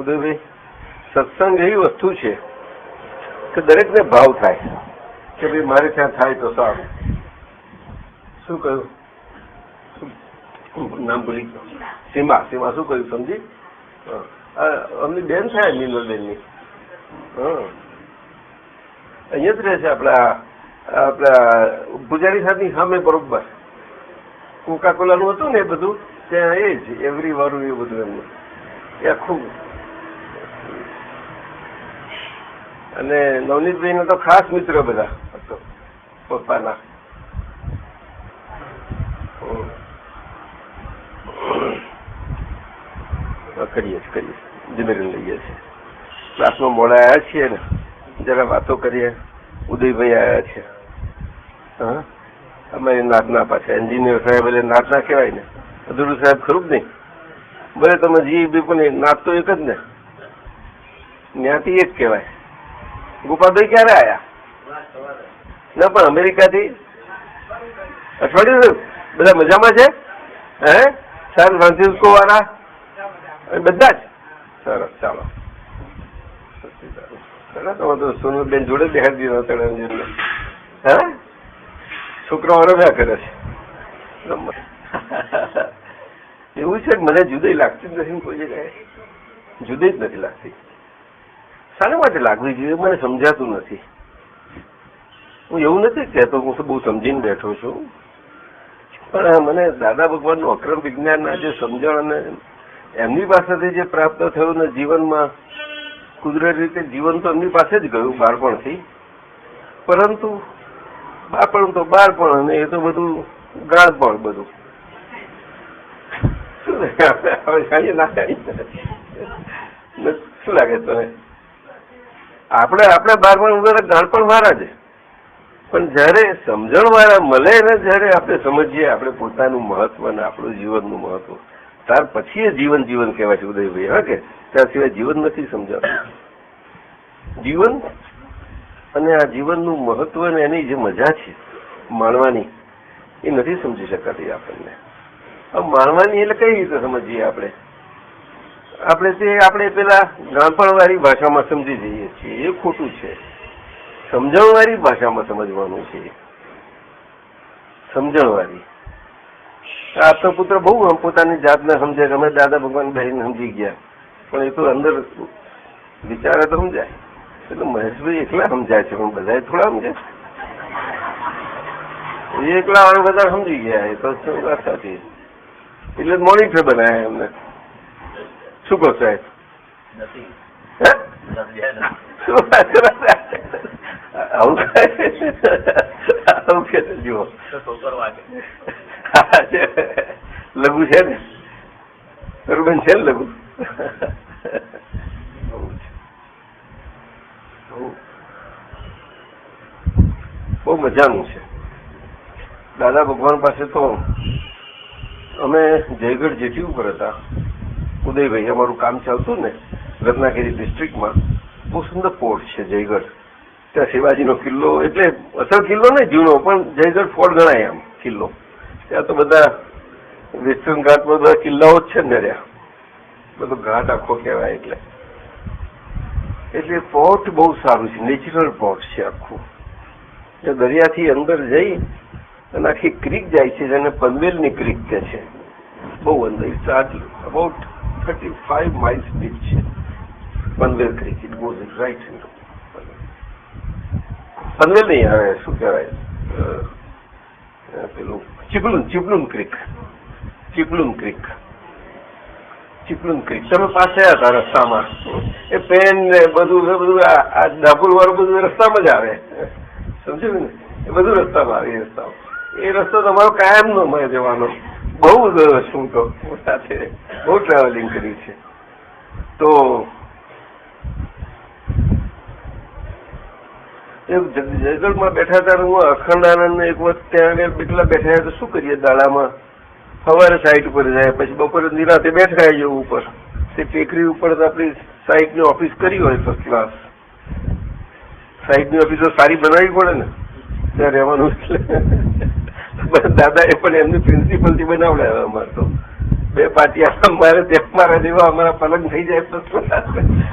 ઉદયભાઈ, સત્સંગ એવી વસ્તુ છે કે દરેકને ભાવ થાય કે ભાઈ મારે ત્યાં થાય તો સારું. શું કહ્યું? નામ ભૂલી સીમા શું કહ્યું સમજી? અમની બેન થાય નીલબેનની. અહીંયા જ રહે છે આપણા પૂજારી સાથની સામે બરોબર. કોકા કોલાનું હતું ને એ બધું ત્યાં એ જ એવરી વાળું એ બધું એમનું એ આખું. અને નવનીતભાઈ તો ખાસ મિત્ર બધા પપ્પાના. કરીએ જમીન લઈએ છીએ. ક્લાસમાં મોડા આવ્યા છીએ ને, જરા વાતો કરીએ. ઉદયભાઈ આવ્યા છે. હા, અમારી નાતના પાછા એન્જિનિયર સાહેબ એટલે નાતના કહેવાય ને. અધૂરું સાહેબ ખરું જ નહીં. ભલે તમે જી બી પણ નાત તો એક જ ને, જ્ઞાતિ એક કહેવાય. ગોપાલભાઈ ક્યારે આવ્યા? ના પણ અમેરિકાથી અઠવાડિયું. બધા મજામાં છે? હે, સાન ફ્રાન્સિસ્કો વાળા બધા જ સરસ. ચાલો તમે તો સોનલબેન જોડે બેહાડી દીધો. હા, છોકરાઓ રમ્યા કરે છે. એવું છે મને જુદાઈ લાગતી જ નથી. કોઈ જગ્યાએ જુદાઈ જ નથી લાગતી. શાના માટે લાગવી જોઈએ મને સમજાતું નથી. હું એવું નથી કહેતો હું તો બહુ સમજીને બેઠો છું, પણ મને દાદા ભગવાનનું અક્રમ વિજ્ઞાનના જે સમજણ અને એમની પાસેથી જે પ્રાપ્ત થયું ને જીવનમાં કુદરતી રીતે જીવન તો એમની પાસે જ ગયું બાળપણથી. પરંતુ બાળપણ તો બાળપણ અને એ તો બધું ગાળપણ બધું. શું લાગે તને? આપણે બાળપણ વગર ગાળપણ વાળા છે, પણ જયારે સમજણ વાળા મળે ને, જયારે આપણે સમજીએ આપણે પોતાનું મહત્વ ને આપણું જીવનનું મહત્વ, ત્યાર પછી એ જીવન કહેવાય છે ઉદયભાઈ. હા, કે ત્યાર સિવાય જીવન નથી સમજાતું. જીવન અને આ જીવનનું મહત્વ ને એની જે મજા છે માણવાની એ નથી સમજી શકાતી આપણને. માણવાની એટલે કઈ રીતે સમજીએ આપણે પેલા ગામપણ વાળી ભાષામાં સમજી જઈએ છીએ. એ ખોટું છે. સમજણ વાળી ભાષામાં સમજવાનું છે. સમજણ વાળી. આપતો પુત્ર બહુ પોતાની જાતને સમજે કે અમે દાદા ભગવાન બહેન સમજી ગયા, પણ એ તો અંદર વિચારે તો સમજાય. એટલે મહેશભાઈ એકલા સમજાય છે, પણ બધા થોડા સમજે. એકલા વાળા બધા સમજી ગયા. એ તો વાત સાચી. એટલે મોનિટર બનાવ્યા એમને. શું કહો સાહેબ? જુઓ લઘુ છે ને, બરોબર છે ને લઘુ. બહુ મજાનું છે. દાદા ભગવાન પાસે તો અમે જયગઢ જેટી ઉપર હતા. ઉદયભાઈ અમારું કામ ચાલતું ને રત્નાગીરી ડિસ્ટ્રિક્ટમાં. બહુ સુંદર પોર્ટ છે જયગઢ. ત્યાં શિવાજીનો કિલ્લો, એટલે અસલ કિલ્લો નહીં જૂનો, પણ જયગઢ ફોર્ટ ગણાય આમ કિલ્લો. ત્યાં તો બધા વેસ્ટર્ન ઘાટમાં બધા કિલ્લાઓ જ છે ને રહ્યા. બધો ઘાટ આખો કહેવાય. એટલે પોર્ટ બહુ સારું છે. નેચરલ પોર્ટ છે આખું. દરિયાથી અંદર જઈ અને આખી ક્રીક જાય છે, જેને પનવેલની ક્રીક કે છે. બહુ અંદર અબાઉટ 35 miles ડીપ છે Panvel creek. It goes right in Panvel નહીં આવે, શું કહેવાય પેલું ચીપલુન ક્રીક. તમે પાસે હતા રસ્તામાં. એ પેન ને બધું આ ડાબુર વાળું બધું રસ્તામાં જ આવે. સમજ્યું ને? એ બધું રસ્તામાં આવે. એ રસ્તો તમારો કાયમ નો મળે જવાનો. બહુ શું તો સાથે બહુ ટ્રાવેલિંગ કર્યું છે. તો જયગઢમાં બેઠા હતા. હું અખંડાનંદ એક વખત ત્યાં આગળ એટલા બેઠા તો શું કરીએ દાડામાં. સવારે સાઈડ ઉપર જાય, પછી બપોરે નિરાતે બેઠા જવું ઉપર. તે ટેકરી ઉપર આપણી સાઈડની ઓફિસ કરી હોય ફર્સ્ટ ક્લાસ. સાઈડની ઓફિસો સારી બનાવવી પડે ને ત્યાં રહેવાનું. દાદા એ પણ એમની પ્રિન્સિપલથી બનાવડાવ્યા અમારે તો. બે પાટિયા મારે મારા જેવા અમારા પલંગ થઈ જાય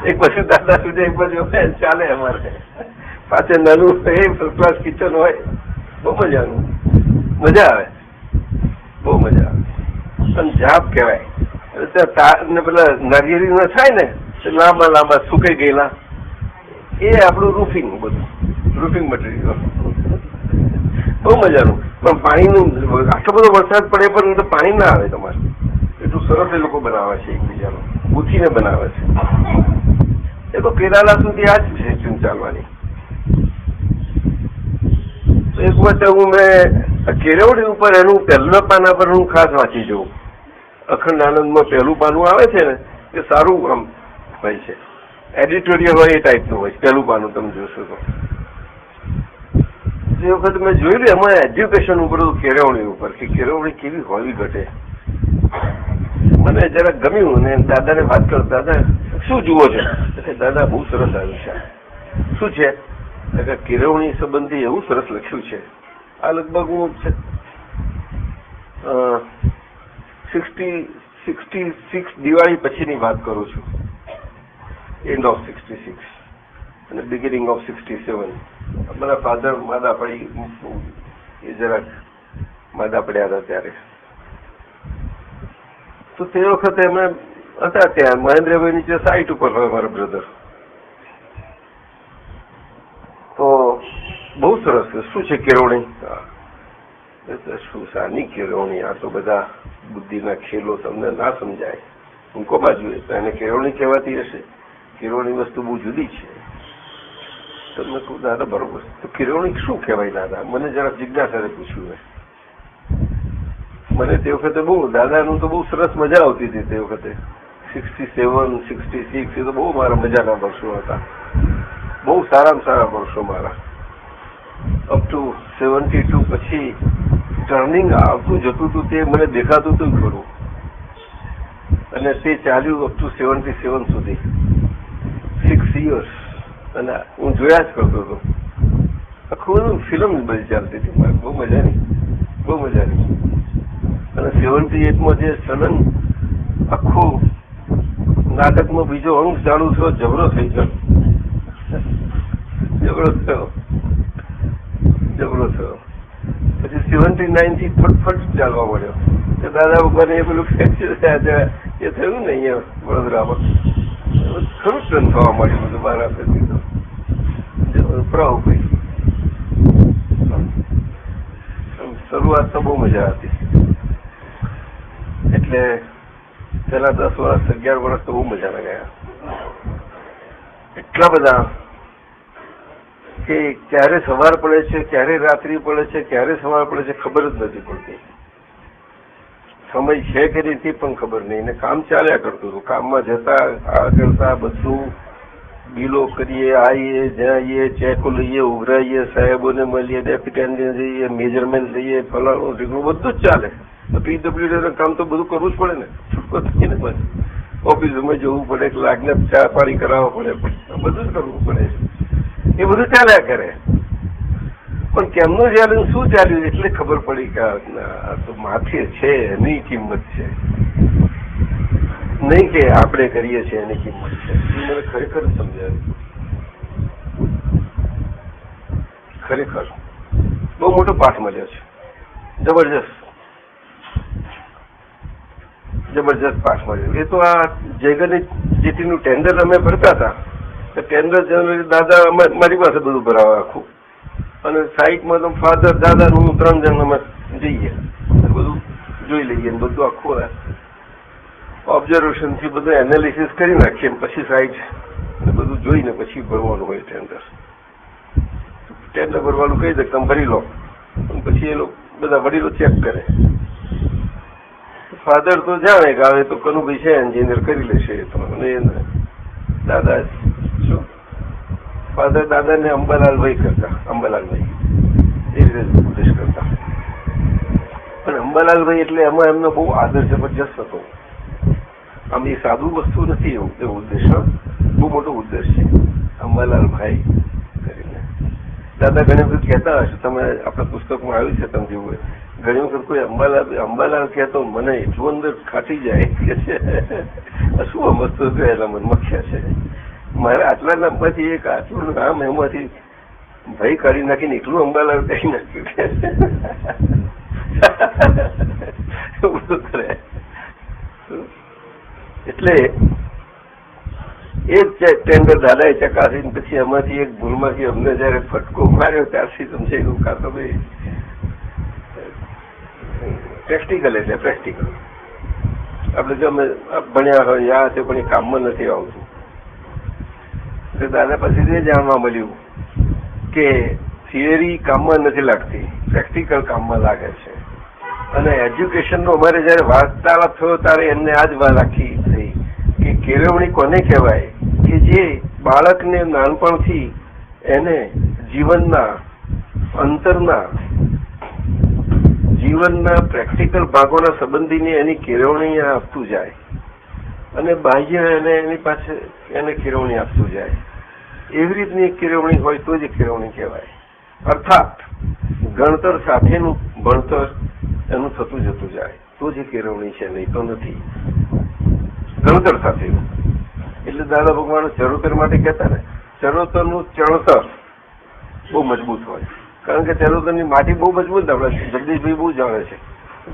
એક પછી દાદા સુધી એક બાજુ ચાલે અમારે. પાછળ નાનું એ ફર્સ્ટ ક્લાસ કિચન હોય. બહુ મજાનું, મજા આવે, બહુ મજા આવે. પણ જાપ કહેવાય. પેલા નારિયેળી ના થાય ને લાંબા લાંબા સુકાઈ ગયેલા, એ આપણું રૂફિંગ, બધું રૂફિંગ મટીરિયલ. બહુ મજાનું. પણ પાણીનું આટલો બધો વરસાદ પડે પણ પાણી ના આવે તમારે. એટલું સરસ એ લોકો બનાવે છે, એકબીજાનું પૂછીને બનાવે છે. એ તો કેરાલા સુધી આ જ સિસ્ટમ ચાલવાની. એક વખત મેં કેળવણી ઉપર એનું પહેલા પાના પર હું ખાસ વાંચી જોઉં. અખંડ આનંદમાં પહેલું પાનું આવે છે ને એ સારું આમ હોય છે, એડિટોરિયલ હોય એ ટાઈપનું હોય. પહેલું પાનું તમે જોશો તો જે વખત મેં જોયેલું એમાં એજ્યુકેશન ઉપર કેળવણી ઉપર કે કેળવણી કેવી હોવી ઘટે. મને જરા ગમ્યું ને દાદાને વાત કરો, દાદા શું જુઓ છો? દાદા બહુ સરસ આવ્યું છે. શું છે? કેળવણી સંબંધી એવું સરસ લખ્યું છે. આ લગભગ હું 66 દિવાળી પછીની વાત કરું છું. એન્ડ ઓફ 66 અને બિગિનિંગ ઓફ 67. મારા ફાધર માદા પડી, એ જરાક માદા પડ્યા હતા ત્યારે. તો તે વખતે અમે હતા ત્યાં મહેન્દ્રભાઈ નીચે સાઈટ ઉપર હોય મારા બ્રધર. તો બહુ સરસ. શું છે કેળવણી? શું સાની કેળવણી? આ તો બધા બુદ્ધિના ખેલો તમને ના સમજાય. ઊંકો બાજુ એને કેળવણી કહેવાતી હશે. કેળવણી વસ્તુ બહુ જુદી છે. તમને કહું દાદા બરોબર. તો કેળવણી શું કહેવાય દાદા? મને જરા જિજ્ઞાસાને પૂછ્યું. મને તે વખતે બહુ દાદાનું તો બહુ સરસ મજા આવતી હતી. તે વખતે 67, 66 એ તો બહુ મારા મજાના વર્ષો હતા. બહુ સારામાં સારા વર્ષો મારા. અપ ટુ 72 પછી ટર્નિંગ આવતું જતું હતું તે મને દેખાતું હતું ખરું. અને તે ચાલ્યું અપ ટુ 77 સુધી, 6 years. અને હું જોયા જ કરતો હતો. આખું ફિલ્મ બધી ચાલતી હતી મારે. બહુ મજાની, બહુ મજાની. અને 78માં જે સલન આખું નાટકમાં બીજો અંગ ચાલુ થયો, જબરો થઈ ગયો. જબરો થયો. પછી 79 થી ફટફટ ચાલવા મળ્યો. દાદા ઉપર એ પેલું ફ્રેક્ચર એ થયું ને અહીંયા વડોદરામાં ખરું ટર્ન થવા મળ્યું બધું મારા પ્રતિ. શરૂઆત તો બહુ મજા હતી. એટલે પેલા 10 વર્ષ 11 વર્ષ તો બહુ મજાના ગયા. એટલા બધા કે ક્યારે સવાર પડે છે, ક્યારે રાત્રિ પડે છે, ક્યારે સવાર પડે છે ખબર જ નથી પડતી. સમય છે કે નથી પણ ખબર નહીં. ને કામ ચાલ્યા કરતું હતું. કામમાં જતા આ કરતા બધું બિલો કરીએ, આવીએ, જઈએ, ચેકો લઈએ, ઉઘરાઈએ, સાહેબોને મળીએ, ડેપ્યુટીને જઈએ, મેજરમેન્ટ લઈએ, ફલાણું ઢીકણું બધું જ ચાલે. PWD કામ તો બધું કરવું જ પડે ને. છૂટકો થઈને બસ ઓફિસમાં જવું પડે, લાગને ચા પાણી કરાવવા પડે, બધું જ કરવું પડે. એ બધું ચાલ્યા કરે. પણ કેમનું ચાલ્યું, શું ચાલ્યું એટલે ખબર પડી કે આ તો માથે છે એની કિંમત છે, નહીં કે આપણે કરીએ છીએ એની કિંમત છે. એ મને ખરેખર સમજાયું. ખરેખર બહુ મોટો પાઠ મળ્યો છે. જબરજસ્ત પાઠ મળ્યો. એ તો આ જયગણિત જેટીનું ટેન્ડર અમે ભરતા હતા. ટેન્ડર જનરલી દાદા મારી પાસે બધું ભરાવે આખું. અને સાઈટમાં તો ફાધર, દાદા હું 3 જણ અમે જઈએ, બધું જોઈ લઈએ. બધું આખું ઓબ્ઝર્વેશન થી બધું એનાલિસિસ કરી નાખીએ. પછી સાઈટ બધું જોઈને પછી ભરવાનું હોય ટેન્ડર. ટેન્ડર ભરવાનું કહી દે તમે ભરી લો. પછી એ લોકો બધા વડીલો ચેક કરે. ફાધર તો જાણે કે આવે તો કનુભાઈ છે એન્જિનિયર કરી લેશે. દાદા શું ફાધર દાદાને અંબાલાલભાઈ કરતા, અંબાલાલભાઈ એ રીતે ઉપદેશ કરતા. પણ અંબાલાલભાઈ એટલે એમાં એમનો બહુ આદર જબરજસ્ત હતો. આમ એ સાદું વસ્તુ નથી. એવું એ ઉદ્દેશ બહુ મોટો ઉદ્દેશ છે. અંબાલાલભાઈ કરીને દાદા ઘણી વખત કહેતા હશે, તમે આપણા પુસ્તકમાં આવ્યું છે, તમે જોવું ઘણી વખત કોઈ અંબાલાલ કહે તો મને એટલું અંદર ખાટી જાય કે છે શું મસ્તો એના મનમાં ખ્યા છે. મારે આટલા નામમાંથી એક આટલું નામ એમાંથી ભાઈ કાઢી નાખીને એટલું અંબાલાલ કહી નાખ્યું કે એટલે એ જ ટેન્ડર દાદાએ ચકાસીને પછી એમાંથી એક ભૂલમાંથી અમને જયારે ફટકો માર્યો ત્યારથી સમજાયું કાં તો ભાઈ પ્રેક્ટિકલ એટલે પ્રેક્ટિકલ આપણે જો અમે ભણ્યા હોય યા છે પણ એ કામમાં નથી આવતું. તો દાદા પાસેથી જાણવા મળ્યું કે થિયરી કામમાં નથી લાગતી, પ્રેક્ટિકલ કામમાં લાગે છે. અને એજ્યુકેશનનો અમારે જયારે વાર્તાલાપ થયો ત્યારે એમને આ જ વાત આખી થઈ કે કેળવણી કોને કહેવાય કે જે બાળકને નાનપણથી એને જીવનના અંતરના જીવનના પ્રેક્ટિકલ ભાગોના સંબંધીને એની કેળવણી આપતું જાય અને બાહ્ય એને એની પાસે એને કેળવણી આપતું જાય. એવી રીતની કેળવણી હોય તો જ કેળવણી કહેવાય. અર્થાત ગણતર સાથેનું ભણતર એનું થતું જતું જાય તો જ કેળવણી છે, નહીં તો નથી. ગણતર સાથેનું એટલે દાદા ભગવાન ચરોતર માટે કહેતા ને ચરોતરનું ચણતર બહુ મજબૂત હોય, કારણ કે ચરોતરની માટી બહુ મજબૂત આપણે જગદીશભાઈ બહુ જાણે છે.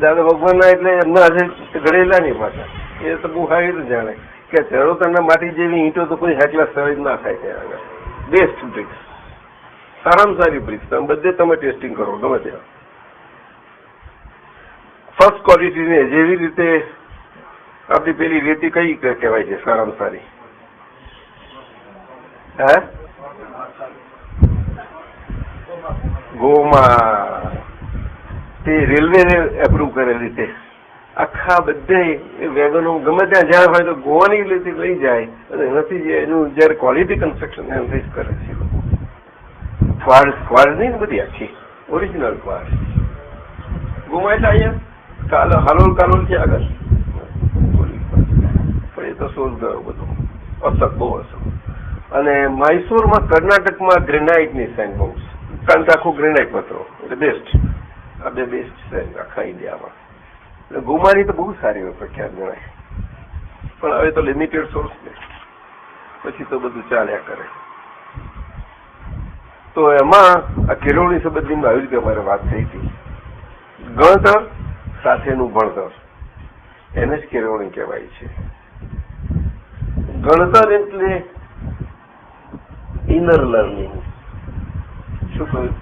દાદા ભગવાનના એટલે એમના હાથે ઘડેલા નહીં પાછા, એ તો બહુ સારી રીતે જાણે કે ચરોતરના માટી જેવી ઈંટો તો કોઈ હાટલા સરળ ના થાય ત્યાં આગળ. બેસ્ટ બ્રિક્સ, સારામાં સારી બ્રિક્સ તમે બધે તમે ટેસ્ટિંગ કરો ગમે ત્યાં. ફર્સ્ટ ક્વોલિટીને જેવી રીતે આપણી પેલી રેતી કઈ કહેવાય છે સારામાં સારી? હે ગોમાં તે રેલવે એપ્રુવ કરેલી છે. આખા બધે વેગનો ગમે ત્યાં જ્યાં હોય તો ગોવાની રેતી લઈ જાય અને એનાથી એનું જયારે ક્વોલિટી કન્સ્ટ્રક્શન એનાથી કરે છે. ક્વાડ નહીં બધી આખી ઓરિજિનલ ક્વાડ ગોમાં એટલે અહીંયા હાલોલ કાલોલ છે આગળ, પણ એ તો શોધ ગયો બધું અસક બહુ અસક. અને મૈસૂરમાં કર્ણાટકમાં ગ્રેનાઇટની સેન્ડ બોક્સ, કારણ કે આખું ગ્રેનાઇટ પથરો એટલે બેસ્ટ, આ બે બેસ્ટ છે આખા ઇન્ડિયામાં. એટલે ગુમાની તો બહુ સારી હોય પ્રખ્યાત ગણાય, પણ હવે તો લિમિટેડ સોર્સ ને પછી તો બધું ચાલ્યા કરે. તો એમાં આ કેળવણી સંબંધીમાં આવી રીતે અમારે વાત થઈ હતી. ગણતર સાથેનું ભણતર એને જ કેળવણી કહેવાય છે. ગણતર એટલે ઇનર લર્નિંગ. શું કહ્યું?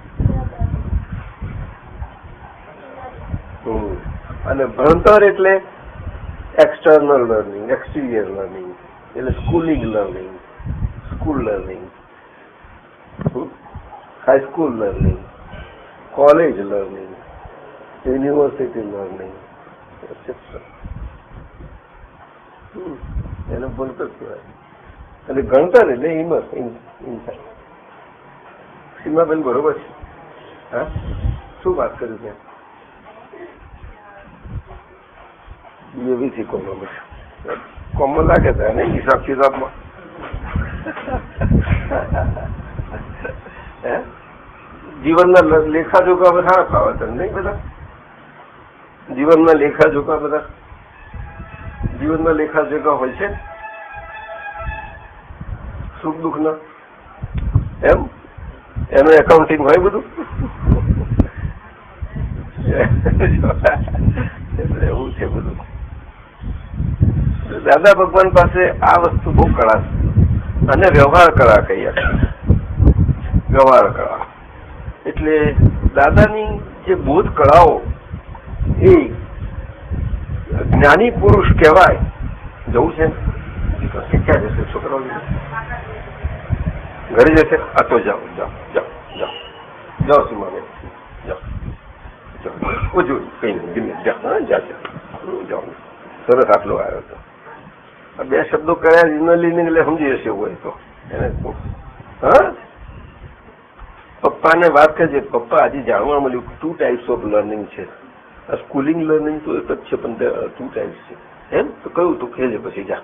અને ભણતર એટલે એક્સટર્નલ લર્નિંગ, એક્સટિરિયર લર્નિંગ, એટલે schooling learning, school learning, high school learning, college learning, university learning, એને ભણતર કહેવાય. અને ગણતર એટલે ઇનસાઇડ. સીમાબેન બરોબર છે? હા, શું વાત કરી ત્યાં? બીએવીસી કોમન લાગે છે ને હિસાબ કિતાબમાં. જીવનના લેખાજોખા બધા ફાવે છે નહીં? બધા જીવનના લેખાજોખા, બધા જીવનના લેખાજોખા હોય છે સુખ દુઃખના, એમ એનું એકાઉન્ટિંગ હોય બધું. એવું છે બધું. દાદા ભગવાન પાસે આ વસ્તુ બહુ કળા છે અને વ્યવહાર કળા કહીએ. વ્યવહાર કળા એટલે દાદાની જે બોધ કળાઓ એ જ્ઞાની પુરુષ કહેવાય. જવું છે ક્યાં જશે છોકરાઓ? ઘરે જશે? આ તો જાઓ જાઓ જાઓ જાઓ જાઓ સીમાને જાઓ જાઓ. ઓછું કઈ નહીં, જાઓ જાઓ. સરસ આટલો આવ્યો હતો. આ બે શબ્દો કર્યા ઇનરલી એટલે સમજી જશે હોય તો એને. હા, પપ્પાને વાત કરજે, પપ્પા આજે જાણવા મળ્યું 2 ટાઈપ્સ ઓફ લર્નિંગ છે. આ સ્કૂલિંગ લર્નિંગ તો એક જ છે પણ 2 ટાઈપ્સ છે. એમ તો કયું તું કહેજે પછી જા.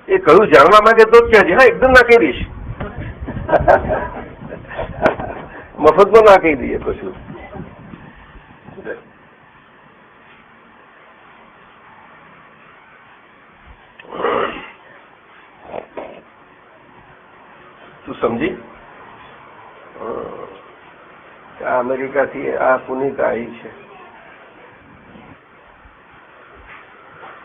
એ કયું જાણવા માંગે તો જ કહેજે. હા, એકદમ ના કહી દઈશ. મફતમાં ના કહી દઈએ કશું. તું સમજી? આ અમેરિકાથી આ પુનિત આવી છે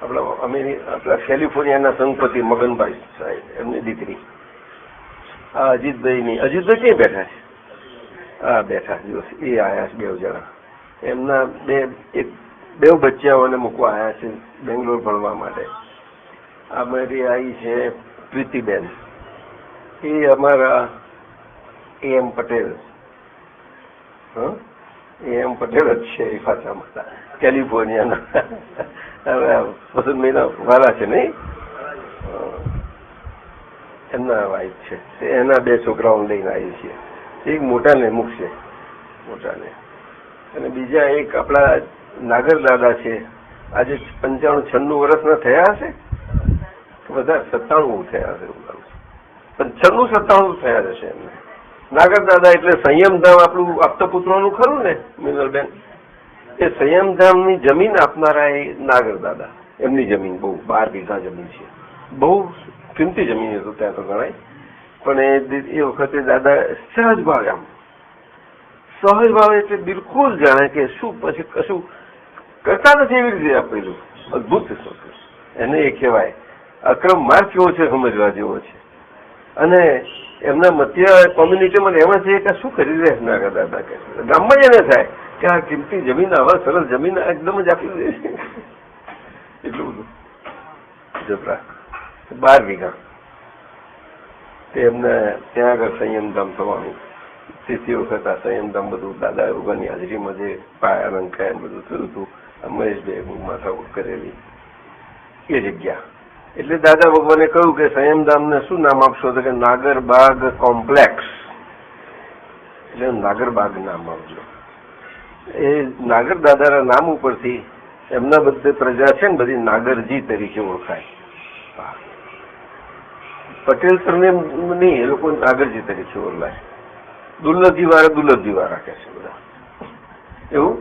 આપણા કેલિફોર્નિયાના સંઘપતિ મગનભાઈ સાહેબ, એમની દીકરી. આ અજીતભાઈ ક્યાં બેઠા છે? હા બેઠા દિવસ એ આયા છે 2 જણા. એમના બે બચ્ચાઓને મૂકવા આવ્યા છે બેંગ્લોર ભણવા માટે. આ મારી આવી છે પ્રીતિબેન, એ અમારા AM પટેલ. AM પટેલ જ છે એ પાછા કેલિફોર્નિયાના. હવે વસંત મહિના વાળા છે નહીં, એમના વાઈફ છે. એના 2 છોકરાઓ લઈને આવી છીએ. એક મોટાને મૂકશે, મોટાને, અને બીજા એક આપણા નાગર દાદા છે. આજે 95-96 વર્ષના થયા હશે, બધા 97 થયા હશે, 95-97 થયા હશે એમને. નાગર દાદા એટલે સંયમધામ આપણું આપતા પુત્રોનું ખરું ને મિનલબેન, એ સંયમધામની જમીન આપનારા એ નાગર દાદા. એમની જમીન બહુ 12 વીઘા જમીન છે, બહુ કિંમતી જમીન હતું ત્યાં તો ગણાય. પણ એ વખતે દાદા સહજ ભાવે, આમ સહજ ભાવે એટલે બિલકુલ જાણે કે શું પછી કશું કરતા નથી એવી રીતે આપેલું. અદભુત એને એ કહેવાય. અક્રમ માર્ગ કેવો છે સમજવા જેવો છે. અને એમના મધ્ય કોમ્યુનિટીમાં રહેવા છે કે શું કરી રહ્યા નાગર દાદા કે ગામમાં જ એને થાય કે આ કિંમતી જમીન, આવા સરસ જમીન એકદમ જ આપી દે છે. એટલું બધું જબરા 12 વીઘા. તે એમને ત્યાં આગળ સંયમધામ થવાનું. તેથી વખત આ સંયમધામ બધું દાદા યોગાની હાજરીમાં જે પાયા રંકાય બધું થયું હતું, મહેશભાઈ માથાકૂટ કરેલી એ જગ્યા. એટલે દાદા ભગવાને કહ્યું કે સંયમધામને શું નામ આપશો? તો કે નાગરબાગ કોમ્પ્લેક્સ. એટલે નાગરબાગ નામ આપજો. એ નાગર દાદાના નામ ઉપરથી એમના બધે પ્રજા છે ને બધી નાગરજી તરીકે ઓળખાય. પટેલ સરનેમ નહીં, એ લોકો નાગરજી તરીકે ઓળખાય. દુર્લભજી વાળા રાખે છે બધા એવું.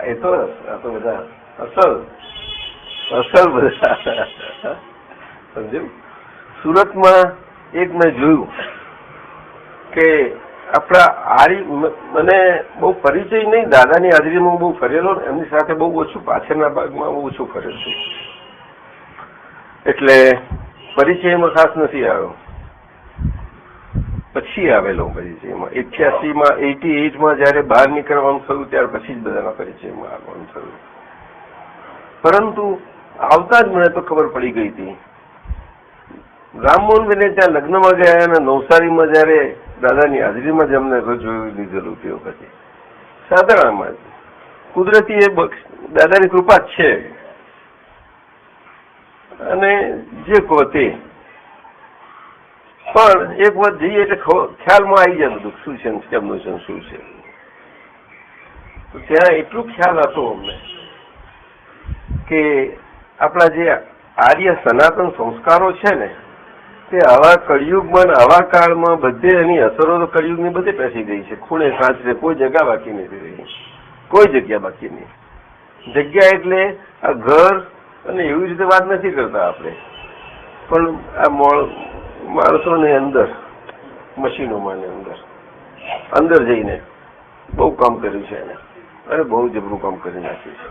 એ તો આ તો બધા અસલ બધા સમજ્યું. સુરતમાં એક મેં જોયું કે આપણા મને બહુ પરિચય નહીં, દાદાની હાજરીમાં હું બહુ ફરેલો ને એમની સાથે બહુ ઓછું, પાછળના ભાગમાં બહુ ઓછું ફરેલ છું, એટલે પરિચયમાં ખાસ નથી આવ્યો. પછી આવેલો પરિચયમાં 88માં જયારે બહાર નીકળવાનું થયું ત્યાર પછી જ બધાના પરિચયમાં આવવાનું થયું. પરંતુ આવતા જ મને તો ખબર પડી ગઈ હતી. રામમોહનભાઈને ત્યાં લગ્નમાં ગયા અને નવસારીમાં જયારે દાદાની હાજરીમાં જ અમને જોયું લીધેલું તે વખતે સાધારણમાં જ કુદરતી એ દાદાની કૃપા જ છે. અને જે કહો તે પણ એક વખત જઈએ એટલે ખ્યાલમાં આવી જાય બધું શું છે કેમનું છે શું છે. તો ત્યાં એટલું ખ્યાલ હતો અમને કે આપણા જે આર્ય સનાતન સંસ્કારો છે ને તે આવા કળિયુગમાં આવા કાળમાં બધે એની અસરો તો કળિયુગની બધે પેસી ગઈ છે. ખૂણે સાંચરે કોઈ જગ્યા બાકી નથી રહી, કોઈ જગ્યા બાકી નહીં. જગ્યા એટલે આ ઘર અને એવી રીતે વાત નથી કરતા આપણે, પણ આ માણસોને અંદર મશીનોમાં અંદર જઈને બહુ કામ કર્યું છે એને, અને બહુ જબરું કામ કરી નાખ્યું છે.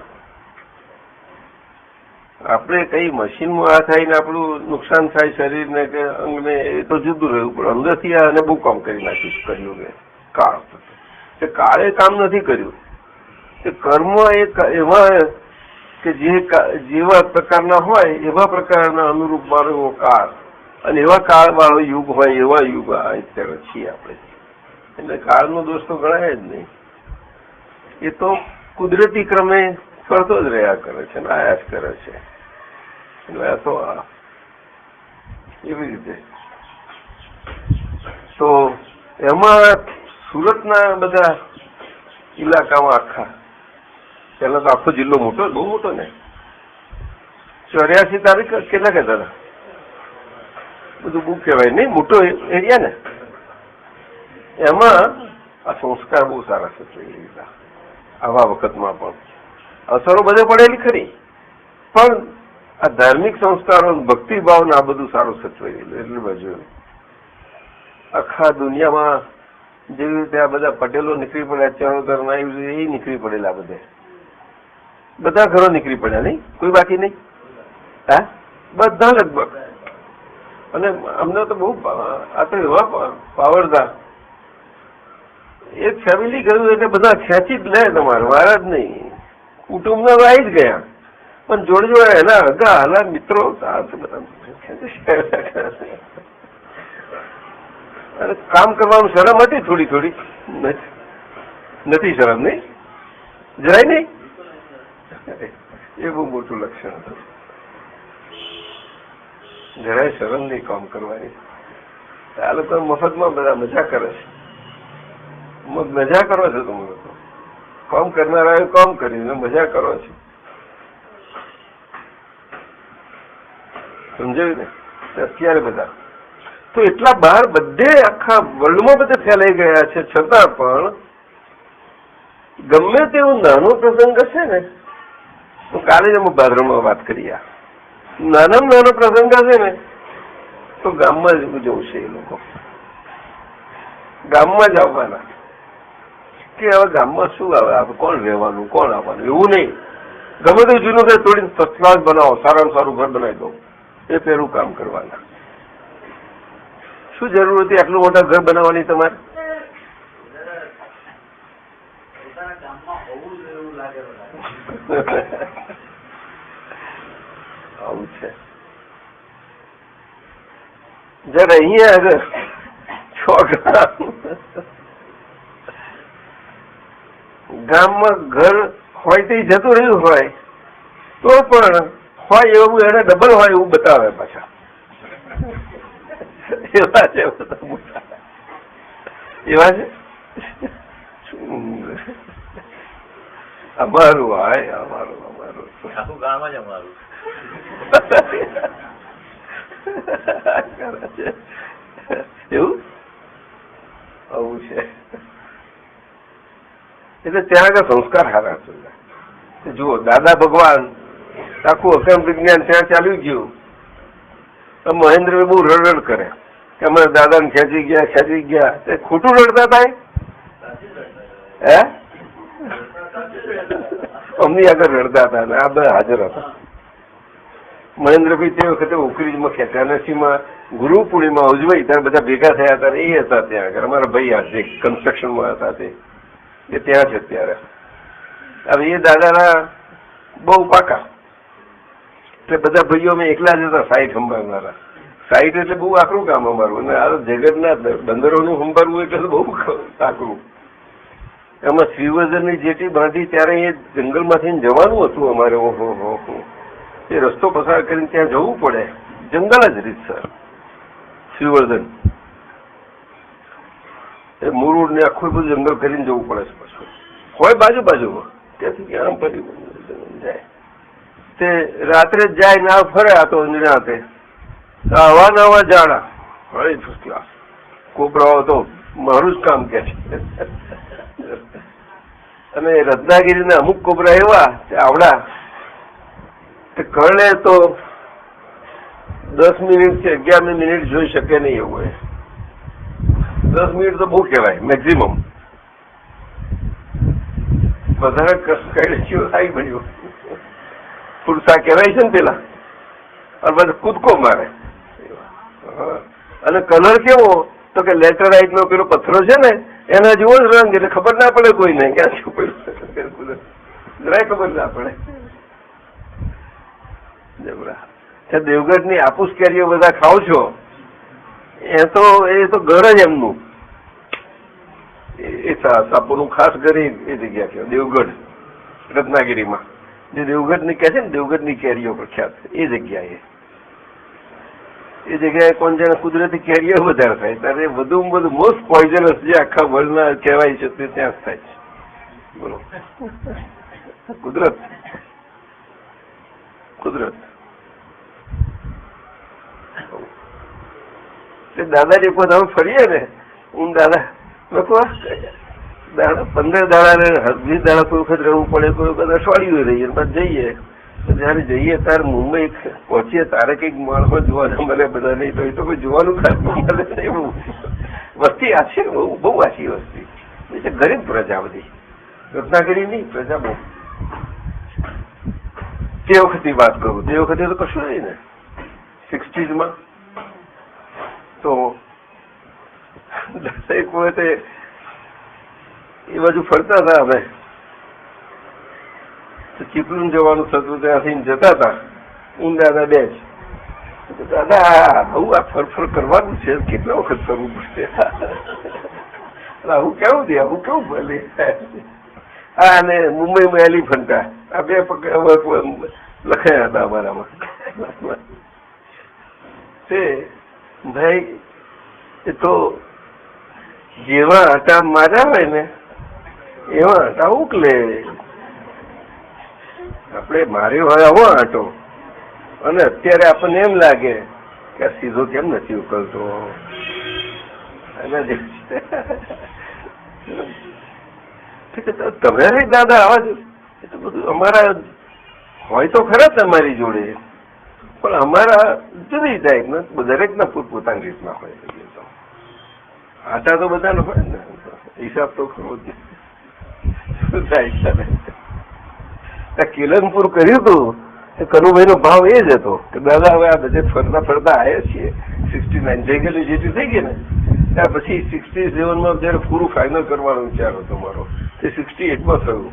આપણે કઈ મશીનમાં આ થઈને આપણું નુકસાન થાય શરીરને કે અંગને એ તો જુદું રહ્યું, પણ અંદરથી આને બહુ કામ કરી નાખ્યું કર્યું ને કાળ. તે કાળે કામ નથી કર્યું, તે કર્મ એવા કે જેવા પ્રકારના હોય એવા પ્રકારના અનુરૂપ વાળો કાળ અને એવા કાળ વાળો યુગ હોય એવા યુગ અત્યારે છીએ આપણે. એટલે કાળનો દોષ તો ગણાય જ નહીં. એ તો કુદરતી ક્રમે કરતો જ રહ્યા કરે છે ને આયા જ કરે છે. એટલે આ તો એવી રીતે તો એમાં સુરતના બધા ઇલાકામાં આખા પેલા તો આખો જિલ્લો મોટો, બહુ મોટો ને. 84 તારીખ કેટલા કહેતા હતા? બધું બહુ કહેવાય નહીં, મોટો એરિયા ને, એમાં આ સંસ્કાર બહુ સારા સચવાઈ લીધા. આવા વખતમાં પણ અસરો બધે પડેલી ખરી, પણ આ ધાર્મિક સંસ્કારો, ભક્તિભાવ ને આ બધું સારું સચવાઈ ગયેલું. એટલે બાજુ આખા દુનિયામાં જેવી રીતે આ બધા પટેલો નીકળી પડ્યા, ચરોતરના એ નીકળી પડેલા, બધા ઘરો નીકળી પડ્યા નહીં, કોઈ બાકી નહીં. હા, બધા લગભગ. અને અમને તો બહુ આ તો એવા પાવરદાર, એક ફેમિલી કર્યું એટલે બધા ખેંચી જ લે, તમારે વાર જ નહીં. કુટુંબના તો આવી જ ગયા, પણ જોડે જોડે એના હગા હાલા મિત્રો કામ કરવાનું શરમ હતી થોડી થોડી, નથી શરમ નહીં, જરાય નહીં. એ બહુ મોટું લક્ષણ હતું, જરાય શરમ નહીં કામ કરવાની. આ લોકો મફતમાં બધા મજા કરે છે, મજા કરો છો તમે લોકો. કામ કરનારા કામ કરીને મજા કરો છો, સમજાયું ને? અત્યારે બધા તો એટલા બહાર બધે આખા વર્લ્ડમાં બધે ફેલાઈ ગયા છે, છતાં પણ ગમે તેવો નાનો પ્રસંગ હશે ને, તો કાલે જ અમે ભાદરવામાં વાત કરીએ, નાનામાં નાનો પ્રસંગ હશે ને તો ગામમાં જ ઉજવશે એ લોકો, ગામમાં જ આવવાના. કે હવે ગામમાં શું આવે, કોણ રહેવાનું, કોણ આવવાનું, એવું નહીં. ગમે તે જૂનું ઘર તોડીને ફર્સ્ટ ક્લાસ બનાવો, સારામાં સારું ઘર બનાવી દો, એ પેલું કામ કરવાના. શું જરૂર હતી આટલું મોટા ઘર બનાવવાની તમારે? આવું છે. જયારે અહીંયા આગળ ગામમાં ઘર હોય તે જતું રહ્યું હોય તો પણ હોય એવું એને ડબલ હોય એવું બતાવે પાછા. એવા છે બધા મોટા, એવા છે. અમારું હોય, અમારું આખું ગામ જ અમારું. એવું આવું છે. એટલે ત્યાં આગળ સંસ્કાર સારા છે. જુઓ, દાદા ભગવાન આખું અકમ વિજ્ઞાન ત્યાં ચાલ્યું ગયું. મહેન્દ્ર બહુ રડરડ કરે કે અમારા દાદાને ખેંચી ગયા. તે ખોટું રડતા થાય હે? અમની આગળ રડતા હતા ને આ બધા હાજર હતા. મહેન્દ્રભાઈ તે વખતે ઉકરીજમાં ખેંચ્યા, નસીમાં ગુરુ પૂર્ણિમા ઉજવાઈ ત્યારે બધા ભેગા થયા હતા. એ હતા ત્યાં આગળ, અમારા ભાઈ આજે કન્સ્ટ્રક્શનમાં હતા તે ત્યાં છે અત્યારે. હવે એ દાદાના બહુ પાકા, એટલે બધા ભાઈઓ અમે એકલા જ હતા સાઈટ સંભાળનારા. સાઈટ એટલે બહુ આકરું કામ અમારું, અને આ જગતના બંદરોનું સંભાળવું એટલે બહુ આકરું. એમાં શ્રીવર્ધનની જેટી બાંધી ત્યારે એ જંગલમાંથી જવાનું હતું અમારે. ઓહો, એ રસ્તો પસાર કરીને ત્યાં જવું પડે, જંગલ જ રીતસર. શ્રીવર્ધન એ મુરુડ ને આખું બધું જંગલ કરીને જવું પડે છે. પાછું હોય બાજુમાં, ત્યાંથી આમ ફરી જાય. તે રાત્રે જ જાય ના ફરે. આ તો નિરાતે આવા નવા ઝાડા હોય ફર્સ્ટ ક્લાસ. કોબરાઓ તો મારું જ કામ કે છે. અને રત્નાગીરીના અમુક કોબરા એવા આવડા કરડે તો 10 મિનિટ કે 11 મિનિટ જોઈ શકે નહીં એવું હોય. 10 મિનિટ તો બહુ કહેવાય મેક્સિમમ. વધારે કઈ આવી પડ્યું પુરસા કહેવાય છે ને પેલા, અને બધા કૂદકો મારે. અને કલર કેવો તો કે લેટરાઇટ નો પેલો પથ્થરો છે ને એના જેવો જ રંગ, એટલે ખબર ના પડે કોઈને ક્યાં શું પડ્યું, જરાય ખબર ના પડે. દેવગઢ ની આपूસ કેરીઓ બધા ખાવ છો, એ તો ઘર જ એમનું. એ સાપોનું ખાસ ઘર એ જગ્યા છે દેવગઢ, રત્નાગીરીમાં. જે દેવગઢ ની કહે છે ને, દેવગઢ ની કેરીઓ પ્રખ્યાત એ જગ્યાએ. એ જગ્યાએ કોણ જાણે કુદરતી કેરીઓ વધારે થાય, ત્યારે વધુમાં વધુ મોસ્ટ પોઈઝનસ જે આખા વર્લ્ડના કહેવાય છે તે ત્યાં જ થાય છે. બોલો, કુદરત. દાદાજી પોતા ફરીએ ને હું દાદા લોકો દાડા 15 દાડા ને 20 દાડા કોઈ વખત રહેવું પડે, કોઈ વખત અઠવાડિયું રહીએ પછી જઈએ. જયારે જઈએ ત્યારે મુંબઈ પહોંચીએ તારે કઈક માણસો જોવાના મળે, બધા નહીં તો એ તો કોઈ જોવાનું ખાસ મળે નહીં. વસ્તી આછી, બહુ આછી વસ્તી, ગરીબ પ્રજા બધી, રત્નાગીરી નહીં પ્રજા બહુ. તે વખતે વાત કરું, તે વખતે તો કશું નહીં ને 60s તો એક વખતે એ બાજુ ફરતા હતા અમે, ચીપલું જવાનું થતું, ત્યાંથી જતા હતા હું દાદા બે જ. દાદા આવું આ ફરફર કરવાનું છે, કેટલા વખત કરવું પડશે, આવું કેવું દે, આવું કેવું ભલે. હા, અને મુંબઈમાં એલિફન્ટા આ બે લખાયા હતા અમારામાં. તે ભાઈ એ તો જેવા આટા માર્યા હોય ને એવા આટા ઉકલે. આપણે માર્યો હોય આવો આટો, અને અત્યારે આપણને એમ લાગે કે આ સીધો કેમ નથી ઉકલતો. તમે દાદા આવા જ એ તો બધું અમારા હોય તો ખરા તમારી જોડે, પણ અમારા જુદી ટાઈપના, દરેકના પોતપોતાની રીતના હોય. આટા તો બધાનો હોય ને, હિસાબ તો ખરો જ. શું થાય? કેલનપુર કર્યું હતું, કનુભાઈ નો ભાવ એ જ હતો કે દાદા હવે આ બધે ફરતા ફરતા આવ્યા છીએ, 69 થઈ ગયેલી જેટલી થઈ ગઈ ને ત્યાર પછી 67માં જયારે પૂરું ફાઇનલ કરવાનો વિચાર હતો મારો, તે 68માં થયું.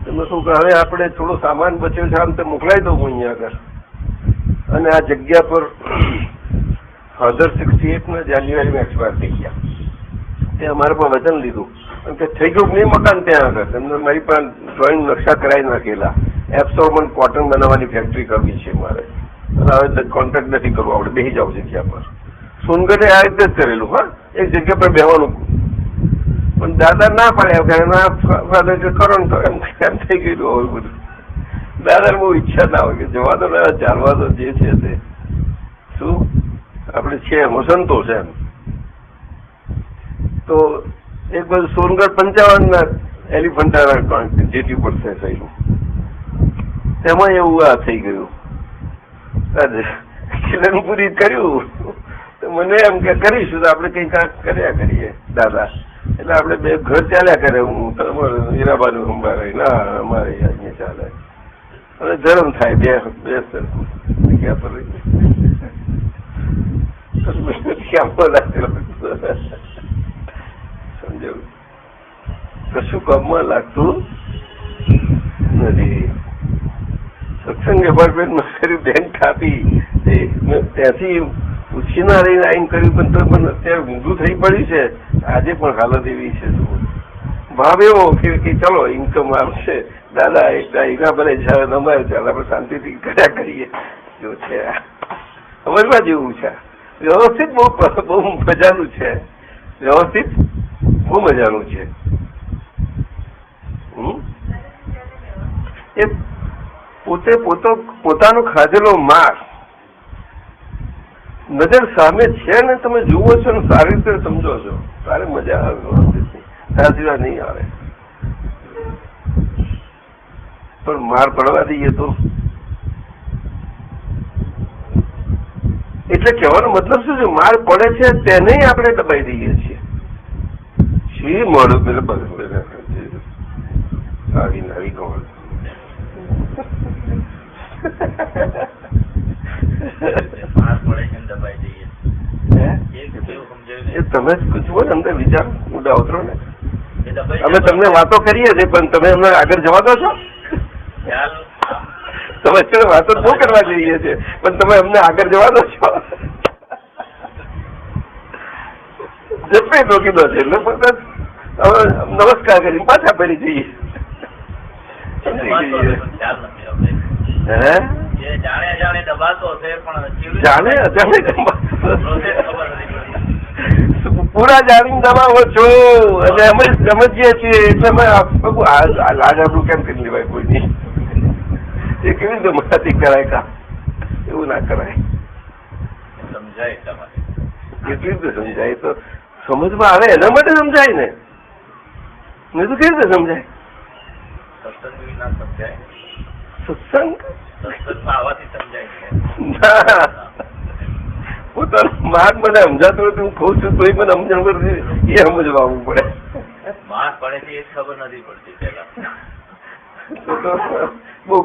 મેં શું કે હવે આપણે થોડો સામાન બચ્યો છે, આમ તો મોકલાઈ દઉં હું અહીંયા આગળ. અને આ જગ્યા પર ફાધર 68ના જાન્યુઆરીમાં એક્સપાયર થઈ ગયા. તે અમારે પણ વચન લીધું કે થઈ ગયું નહીં મકાન ત્યાં આગળ. એમને મારી પાસે ડ્રોઈંગ નકશા કરાવી નાખેલા, એબ્સોર્બન્ટ કોટન બનાવવાની ફેક્ટરી કરવી છે મારે, અને હવે કોન્ટ્રાક્ટ નથી કરવું, આપણે બેસી જાવ જગ્યા પર. સોનગઢે આ રીતે જ કરેલું. હા, એક જગ્યા પર બેસવાનું, પણ દાદા ના પાડ્યા કે કરો ને તો એમ થઈ ગયેલું હોય બધું. દાદાને બહુ ઈચ્છા ના હોય કે જવા દો ને, ચાલવા દો, જે છે તે શું આપણે છે એમાં સંતોષ એમ. તો એક બાજુ સોનગઢ 55ના એલિફન્ટા જેટી પર થયેલું, તેમાં એવું આ થઈ ગયું. કિલનપુરી કર્યું તો મને એમ કે કરીશું તો આપણે કઈ કાંક કર્યા કરીએ દાદા. એટલે આપણે બે ઘર ચાલ્યા કરે, હું હીરાબાનું અંબારે ના અમારે અહીંયા ચાલે, અને ધર્મ થાય બે જગ્યા પર સમજાવું. કશું કામમાં લાગતું નથી. સત્સંગ એપાર્ટમેન્ટમાં કર્યું, બેંક આપી, ત્યાંથી ઉછીના રહીને આઈને કર્યું, પણ તો પણ અત્યારે ઊંધું થઈ પડ્યું છે. આજે પણ હાલત એવી છે. ભાવ એવો કે ચલો ઇન્કમ આવશે, દાદા એના ભલે ચાલે, અમારે ચાલે, આપણે શાંતિથી કર્યા કરીએ. જો છે સમજવા જેવું છે. વ્યવસ્થિત બહુ મજાનું છે, વ્યવસ્થિત બહુ મજાનું છે. એ પોતે પોતાનો ખાધેલો માર નજર સામે છે ને, તમે જુઓ છો ને સારી રીતે સમજો છો, તારે મજા આવે, તારા સિવાય નહીં આવે. પણ માર પડવા દઈએ તો, એટલે કહેવાનો મતલબ શું છે, માર પડે છે તેને આપણે દબાઈ દઈએ છીએ. શી મળ્યું પેલા આવી નવી કોણ તમે જુઓ ને, અમને વિચાર મુદ્દા ઉતરો ને. અમે તમને વાતો કરીએ છીએ, પણ તમે અમને આગળ જવા દો છો. તમે વાતો બહુ કરવા જઈએ છીએ, પણ તમે અમને આગળ જવા દો છો. જપે રોકી દો છે એટલે નમસ્કાર કરીને પાછા ફરી જઈએ. પૂરા જાણીને દબાવો છો, અને અમે સમજીએ છીએ એટલે લાજ આપણું કેમ કરી લેવાય કોઈની. એ કેવી રીતે મસ્તી કરાય? કા એવું ના કરાય. સમજાય તમારે કેટલી રીતે સમજાય? તો સમજમાં આવે એના માટે સમજાય ને, નહીં તો કેવી રીતે સમજાય? સત્સંગ પોતાનો માર્ગ મને સમજાતો હું કઉ છું તો મને સમજણ પડતી એ સમજવા આવવું પડે. માર્ગ પડે છે એ ખબર નથી પડતી પેલા. બહુ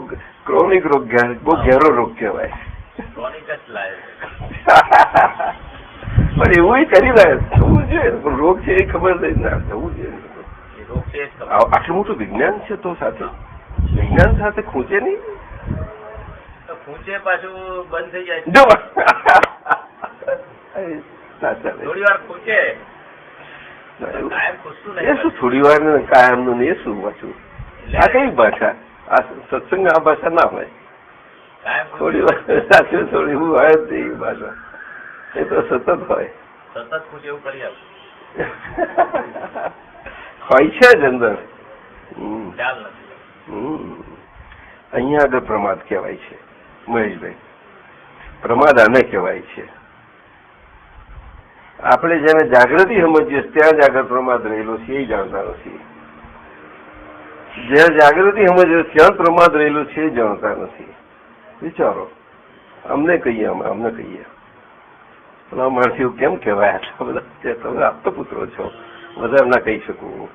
ક્રોનિક રોગ, બહુ ઘેરો રોગ કહેવાય. પણ એવું કરી રહ્યા થવું જોઈએ. રોગ છે એ ખબર નહીં ના થવું જોઈએ. આટલું મોટું વિજ્ઞાન છે તો સાથે વિજ્ઞાન સાથે ખૂંચે નહીં. ખૂંચે પાછું બંધ થઈ જાય. જો થોડી વાર ખૂંચે એ શું થોડી વાર કાયમ નું એ શું પાછું? આ કઈ ભાષા? આ સત્સંગ આ ભાષા ના હોય. થોડી વાર સાથે થોડી એવું હોય જ નહીં ભાષા. એ તો સતત હોય. સતત ખૂંચે એવું કરી આપે હોય છે જ અંદર. અહીંયા આગળ પ્રમાદ કહેવાય છે મહેશભાઈ. પ્રમાદ આને કહેવાય છે. આપણે જેને જાગૃતિ સમજીએ ત્યાં જ આગળ પ્રમાદ રહેલો છે એ જાણતા નથી. જ્યાં જાગૃતિ સમજીએ ત્યાં પ્રમાદ રહેલું છે એ જાણતા નથી. વિચારો, અમને કહીએ, અમને કહીએ પેલા માણસ એવું કેમ કહેવાય? આટલા બધા તમે આપતો પુત્રો છો, વધારે ના કહી શકું.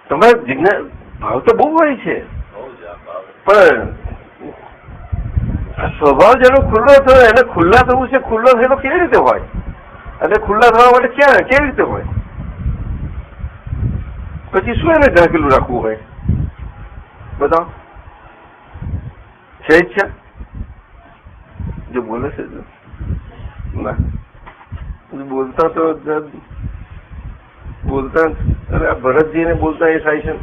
તમારે જિજ્ઞાસ ભાવ તો બહુ હોય છે, પણ સ્વભાવ જેનો ખુલ્લો થયો એને ખુલ્લા થવું છે. ખુલ્લો થયેલો કેવી રીતે હોય? અને ખુલ્લા થવા માટે ક્યાં કેવી રીતે હોય? પછી શું એને ઢાંકેલું રાખવું હોય? બતાવો. છે ઈચ્છા જો બોલે છે ના બોલતા તો બોલતા. અરે આ ભરતજીને બોલતા એ થાય છે.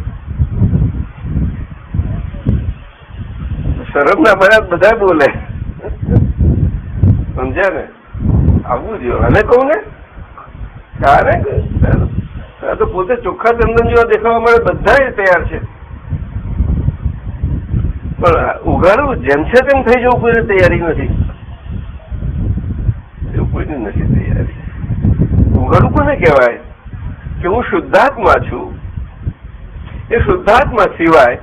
શરમ ના ભર્યા બધા બોલે. સમજ્યા ને? આવવું જોઈએ. અને કહું ને તારે તો પોતે ચોખ્ખા ચંદન જેવા દેખાવા માટે બધા તૈયાર છે, પણ ઉઘાડું જેમ છે તેમ થઈ જવું કોઈને તૈયારી નથી. એવું કોઈને નથી તૈયારી. ઉઘાડું કોને કહેવાય? કે હું શુદ્ધાત્મા છું. એ શુદ્ધાત્મા સિવાય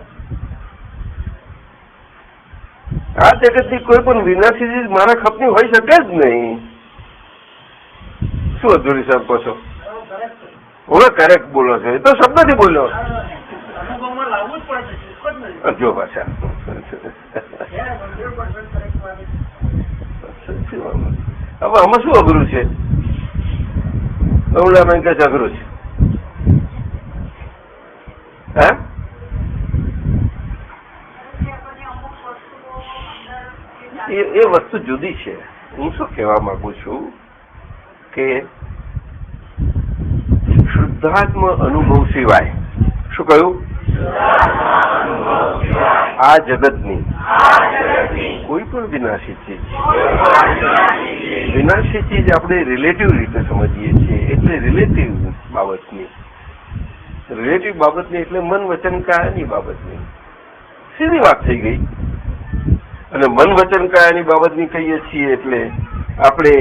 આ જગતની કોઈ પણ વિનાશી ચીજ મારા ખપની હોઈ શકે જ નહીં. શું અધૂરી સાહેબ કહો છો? હવે કરેક્ટ બોલો છો. એ તો શબ્દથી બોલ્યો. જો પાછા હવે આમાં શું અઘરું છે? અવડામાં કે અઘરું છે? હા, એ વસ્તુ જુદી છે. હું શું કહેવા માંગુ છું કે શુદ્ધાત્મ અનુભવ સિવાય, શું કહ્યું? આ જગતની કોઈ પણ વિનાશી ચીજ આપણે રિલેટિવ રીતે સમજીએ છીએ. એટલે રિલેટિવ બાબતની એટલે મન વચન કાયાની બાબતની સીધી વાત થઈ ગઈ. અને મન વચન કાયાની બાબતની કહીએ છીએ એટલે આપણે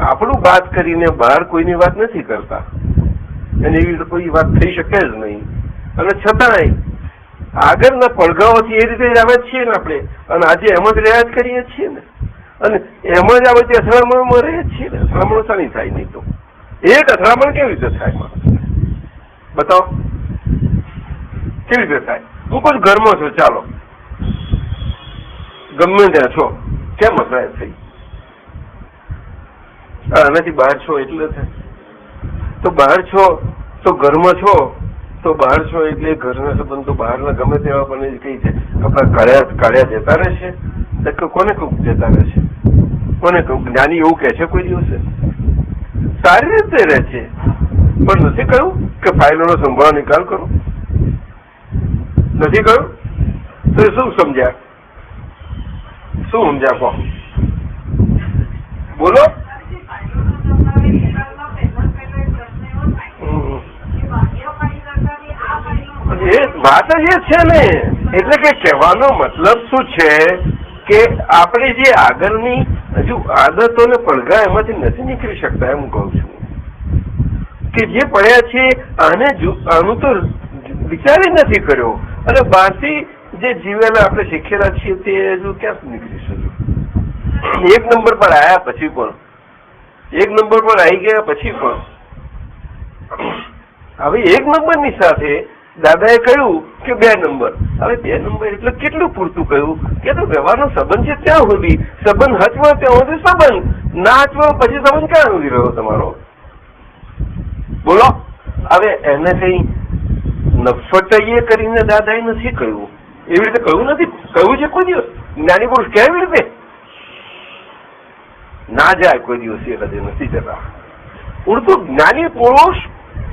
આપણું વાત કરીને બહાર કોઈની વાત નથી કરતા. અને એવી કોઈ વાત થઈ શકે જ નહીં. અને છતાંય આગળના પડઘાઓથી એ રીતે જ આવે છીએ ને આપણે. અને આજે એમ જ રહ્યા જ કરીએ છીએ ને. અને એમ જ આ બધી અથડામણમાં રહીએ છીએ ને. અથડામણ શાની થાય? નહીં તો એક અથડામણ કેવી રીતે થાય? બતાવો કેવી રીતે થાય? હું કોઈ ઘરમાં છું, ચાલો ગમે ત્યાં છો, કેમ અથડાય થઈ? આનાથી બહાર છો એટલે થાય. તો બહાર છો તો ઘરમાં છો, તો બહાર છો એટલે ઘરના સંબંધ તો બહારના ગમે તેવા પણ કઈ છે આપણા કાળ્યા જતા રહેશે. કોને કહું જતા રહેશે? કોને કહું? જ્ઞાની એવું કે છે કોઈ દિવસે? સારી રીતે રહે છે, પણ નથી કહ્યું કે ફાઇલોનો સંભાળ નિકાલ કરો? નથી કહ્યું? તો શું સમજ્યા? શું સમજ્યા કહો? બોલો. એ વાત જ એ છે ને. એટલે કે કહેવાનો મતલબ શું છે કે આપણે જે આગળની હજુ આદતો ને પડઘા એમાંથી નથી નીકળી શકતા. એમ કહું છું કે જે પડ્યા છે આનું તો વિચારી નથી કર્યો, અને બહારથી જે જીવેલા આપણે શીખેલા છીએ તે હજુ ક્યાં નીકળીશું? એક નંબર પર આવ્યા પછી પણ, એક નંબર પર આવી ગયા પછી પણ હવે એક નંબરની સાથે દાદાએ કહ્યું કે 2 નંબર. હવે 2 નંબર એટલે કેટલું પૂરતું કહ્યું કે તો વ્યવહારનો સંબંધ છે ત્યાં સુધી સંબંધ હચવો, ત્યાં સુધી સંબંધ ના હચવો પછી સંબંધ ક્યાં સુધી રહ્યો તમારો? બોલો. હવે એને કઈ નફટઈએ કરીને દાદાએ નથી કહ્યું, એવી રીતે કહ્યું નથી. કહ્યું છે કોઈ દિવસ જ્ઞાની પુરુષ કેવી રીતે ના જાય? કોઈ દિવસ એ હૃદય નથી જતા. ઉડતું જ્ઞાની પુરુષ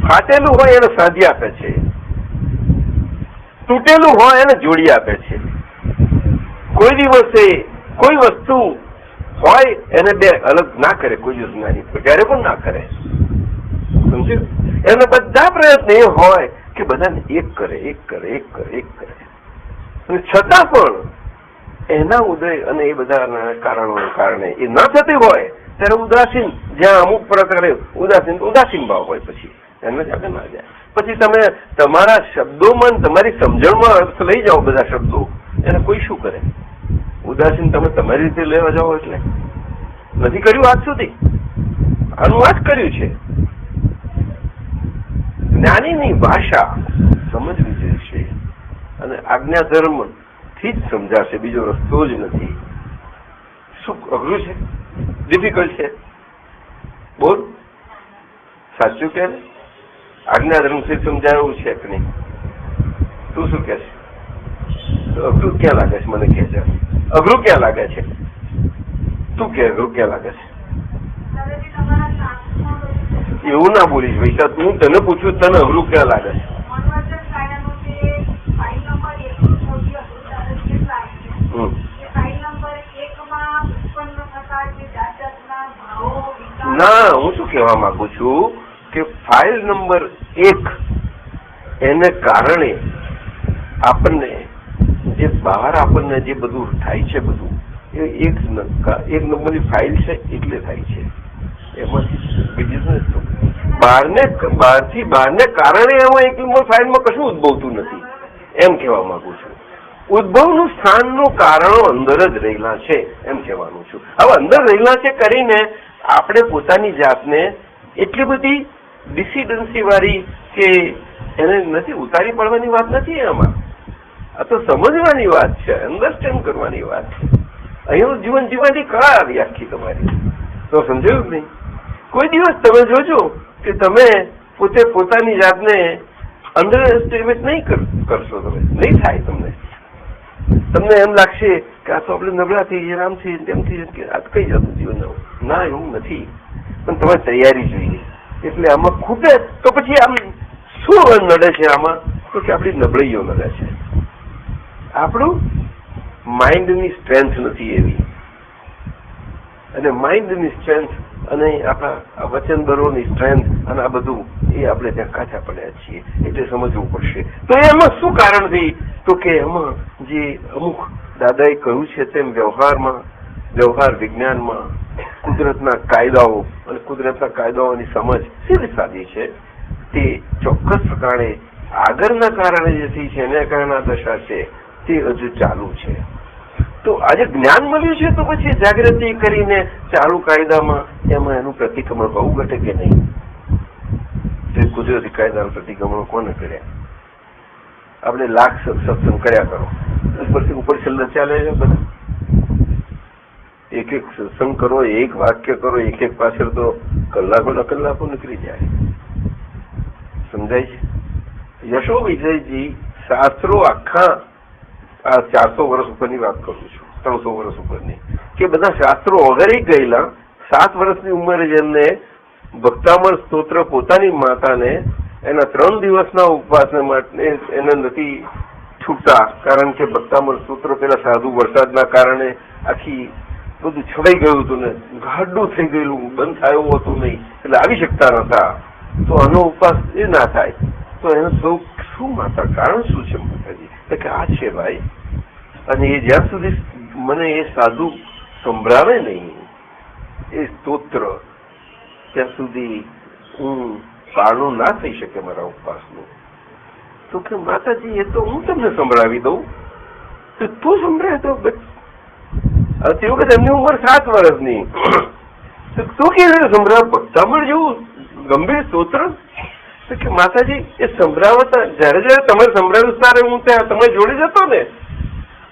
ફાટેલું હોય એને સાધી આપે છે, તૂટેલું હોય એને જોડી આપે છે. કોઈ દિવસે કોઈ વસ્તુ હોય એને 2 અલગ ના કરે કોઈ દિવસ જ્ઞાની, ક્યારે પણ ના કરે. સમજ્યું? એને બધા પ્રયત્ન એ હોય કે બધાને એક કરે, એક કરે, એક કરે, એક કરે. અને છતાં પણ એના ઉદય અને એ બધા કારણોને કારણે એ ન થતી હોય ત્યારે ઉદાસીન, જ્યાં અમુક પ્રકારે ઉદાસીન ભાવ હોય પછી એને જાતે ના જાય. પછી તમે તમારા શબ્દોમાં, તમારી સમજણમાં અર્થ લઈ જાઓ બધા શબ્દો, એને કોઈ શું કરે? ઉદાસીન તમે તમારી રીતે લેવા જાઓ એટલે નથી કર્યું આજ સુધી. આનું આ જ કર્યું છે. જ્ઞાનીની ભાષા સમજવી જોઈશે અને આજ્ઞા ધર્મ થી જ સમજાશે, બીજો રસ્તો જ નથી. શું અઘરું છે? ડિફિકલ્ટ છે? બોલ સાચું કે આજ્ઞા ધર્મથી સમજાયું છે કે નહીં? તું શું કે છે? અઘરું ક્યાં લાગે છે? મને કહે છે અઘરું ક્યાં લાગે છે? તું કે અઘરું ક્યાં લાગે છે? એવું ના બોલીશ ભાઈ. હું તને પૂછું તને અઘરું ક્યાં લાગે છે? ના, હું શું કહેવા માંગુ છું કે ફાઇલ નંબર 1 એને કારણે આપણને જે બહાર આપણને જે બધું થાય છે બધું એ એક નંબરની ફાઇલ છે એટલે થાય છે. એમાંથી બીજું બહારને કારણે એમાં 1 નંબર ફાઇલમાં કશું ઉદ્ભવતું નથી એમ કહેવા માંગુ છું. ઉદ્ભવનું સ્થાનનું કારણો અંદર જ રહેલા છે એમ કહેવાનું છું. હવે અંદર રહેલા છે કરીને આપણે પોતાની જાતને એટલી બધી ડિસિડન્સી વાળી કે એને નથી ઉતારી પડવાની વાત નથી એમાં. આ તો સમજવાની વાત છે, અન્ડરસ્ટેન્ડ કરવાની વાત છે. અહીંનું જીવન જીવવાની કળા આવી આખી તમારી. તો સમજાયું જ નહીં? કોઈ દિવસ તમે જોજો કે તમે પોતે પોતાની જાતને અંડર એસ્ટિમેટ નહીં કરશો, તમે નહીં થાય. તમને એમ લાગશે કે આ તો આપણે નબળા થઈ ગયા, આમ થઈ તેમ થઈ આ કઈ જતું જીવન. ના, એવું નથી. પણ તમારી તૈયારી જોઈએ. એટલે આમાં ખૂટે તો પછી આમ શું નડે છે આમાં? તો કે આપણી નબળાઈઓ નડે છે. આપણું માઇન્ડની સ્ટ્રેન્થ નથી એવી, અને માઇન્ડની સ્ટ્રેન્થ અને આપણા વચનબરોની સ્ટ્રેન્થ અને આ બધું એ આપણે ત્યાં કાચા પડ્યા છીએ. એટલે સમજવું પડશે. તો એમાં શું કારણથી? તો કે એમાં જે અમુક દાદાએ કહ્યું છે તેમ વ્યવહાર વિજ્ઞાનમાં કુદરતના કાયદાઓ અને કુદરતના કાયદાઓની સમજ સીધી સાદી છે. તે ચોક્કસ પ્રકારે આગળના કારણે જે થઈ છે એના કારણે આ દશા છે તે હજુ ચાલુ છે. તો આજે જ્ઞાન મળ્યું છે તો પછી જાગૃતિ કરીને ચાલુ કાયદામાં એમાં એનું પ્રતિક્રમણ બહુ ઘટે કે નહીં? તે કુદરતી કાયદાનું પ્રતિક્રમણ કોને કર્યા? આપણે લાખ સત્સંગ કર્યા કરો, ઉપર છેલ્લે ચાલે છે બધા. એક સત્સંગ કરો, એક વાક્ય કરો, એક પાછળ તો કલાકો નીકળી જાય. સમજાય છે? યશો વિજયજી શાસ્ત્રો આખા આ 400 વર્ષ ઉપરની વાત કરું છું, 300 વર્ષ ઉપરની, કે બધા શાસ્ત્રો ઓગળી ગયેલા 7 વર્ષની ઉંમરે જેમને ભક્તામણ સ્તોત્ર પોતાની માતાને એના 3 દિવસના ઉપવાસને માટે એને નથી છૂટતા, કારણ કે ભક્તામણ સ્તોત્ર પેલા સાધુ વરસાદના કારણે આખી બધું છવાઈ ગયું હતું ને ગાડું થઈ ગયેલું, બંધ થયું હતું નહીં, એટલે આવી શકતા નતા. તો આનો ઉપવાસ એ ના થાય તો એને શું માતા કારણ શું છે માતાજી? કે આ છે ભાઈ. અને એ જ્યાં સુધી મને એ સાધુ સંભળાવે નહીં એ સ્તોત્ર ત્યાં સુધી હું પારણું ના થઈ શકે મારા ઉપવાસનું. તો કે માતાજી એ તો હું તમને સંભળાવી દઉં, તો તું સંભળાય તો તે વખત એમની ઉંમર 7 વર્ષની. તો તું કેવી રીતે સંભળાવ? ભક્તામણ જેવું ગંભીર સ્તોત્ર. તો કે માતાજી એ સંભળાવતા જયારે જયારે તમારે સંભળાવ્યું ત્યારે હું ત્યાં તમે જોડે જતો ને,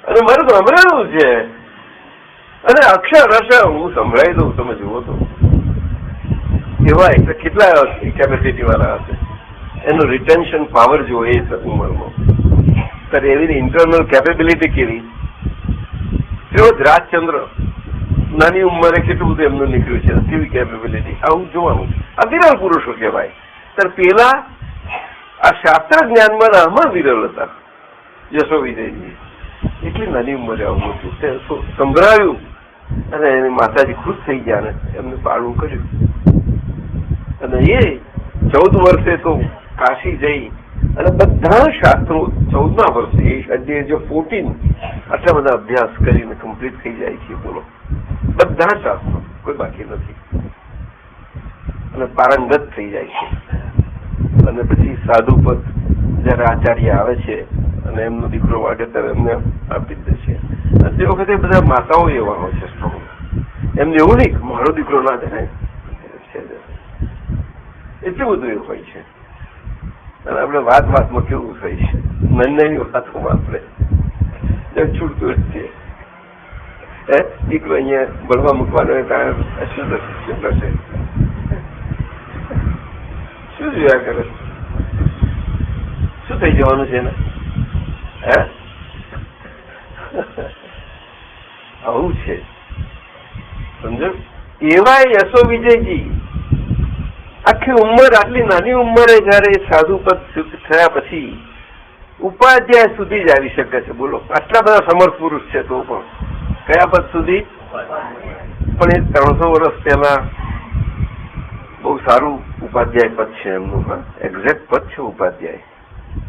અને મારે સંભળાવ્યું છે, અને અક્ષર હું સંભળાવી દઉં, તમે જુઓ તો એવા એટલે કેટલા કેપેસિટી વાળા હશે. એનું રિટેન્શન પાવર જુઓ એ ઉંમરમાં, ત્યારે એવી ઇન્ટરનલ કેપેબિલિટી કેવી. એવો જ રાજચંદ્ર નાની ઉંમરે કેટલું બધું એમનું નીકળ્યું છે, કેવી કેપેબિલિટી, આવું જોવાનું. આ વિરલ પુરુષો કહેવાય. ત્યારે પેલા આ શાસ્ત્ર જ્ઞાનમાં આમાં વિરલ હતા યશો વિજયજી. એટલી નાની ઉંમરે આવું હતું સંભળાવ્યું, અને એની માતાજી ખુશ થઈ ગયા ને એમને પાળવું કર્યું. અને એ 14 વર્ષે તો કાશી જઈ અને બધા શાસ્ત્રો 14મા વર્ષે એટ ધી એજ ઓફ 14 આટલા બધા અભ્યાસ કરીને કમ્પ્લીટ થઈ જાય છે. બોલો, બધા શાસ્ત્રો કોઈ બાકી નથી, અને પારંગત થઈ જાય છે. અને પછી સાધુ પદ જયારે આચાર્ય આવે છે અને એમનો દીકરો વાગે ત્યારે એમને આપી દે છે. અને તે વખતે બધા માતાઓ એવા હોય છે સ્ટ્રોંગ. એમને એવું નહીં મારો દીકરો ના જાય, એટલું બધું એવું હોય છે. અને આપણે વાતમાં કેવું થાય છે, નાની વાતોમાં આપણે છૂટતું છીએ. દીકરો અહીંયા ભણવા મૂકવાનો હોય ત્યારે શું થશે, શું જોયા કરે, શું થઈ જવાનું છે એને? આવું છે, સમજો. એવા યશો વિજયજી આખી ઉંમર, આટલી નાની ઉંમરે જયારે સાધુ પદ થયા પછી ઉપાધ્યાય સુધી જ આવી શકે છે. બોલો, આટલા બધા સમર્થ પુરુષ છે તો પણ કયા પદ સુધી? પણ એ 300 વર્ષ પહેલા બહુ સારું ઉપાધ્યાય પદ છે એમનું. એક્ઝેક્ટ પદ છે ઉપાધ્યાય.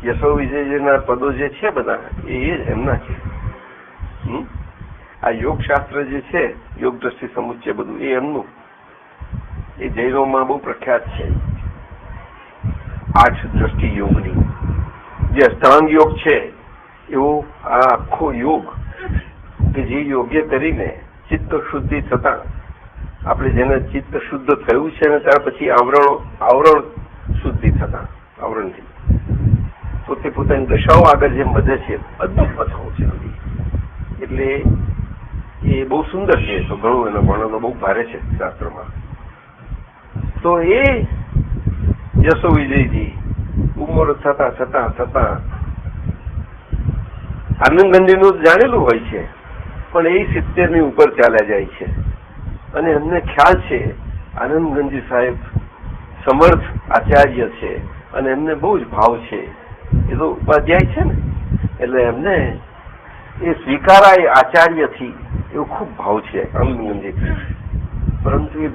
યશો વિજયજીના પદો જે છે બધા એ એમના છે. આ યોગ શાસ્ત્ર જે છે, યોગ દ્રષ્ટિ સમુચ્ચય બધું એ એમનું. એ જૈનોમાં બહુ પ્રખ્યાત છે. 8 દ્રષ્ટિ યોગની જે અષ્ટાંગ યોગ છે, એવો આ આખો યોગ કે જે યોગ્ય કરીને ચિત્ત શુદ્ધિ થતા આપણે જેને ચિત્ત શુદ્ધ થયું છે ને ત્યાર પછી આવરણ શુદ્ધિ થતા, આવરણથી પોતે પોતાની દશાઓ આગળ જેમ વધે છે, અદભુત કથાઓ છે બધી. એટલે એ બહુ સુંદર છે. તો ઘણું એનો વર્ણનો બહુ ભારે છે શાસ્ત્રમાં. તો એ યશો વિજયજી ઉંમર થતા થતા થતા આનંદગંજીનું જાણેલું હોય છે, પણ એ 70ની ઉપર ચાલ્યા જાય છે. અને એમને ખ્યાલ છે આનંદગંજી સાહેબ સમર્થ આચાર્ય છે, અને એમને બહુ જ ભાવ છે. એ તો ઉપાધ્યાય છે ને, એટલે એમને એ સ્વીકારાય આચાર્યથી એવો ખૂબ ભાવ છે આનંદગંજી. પરંતુ એ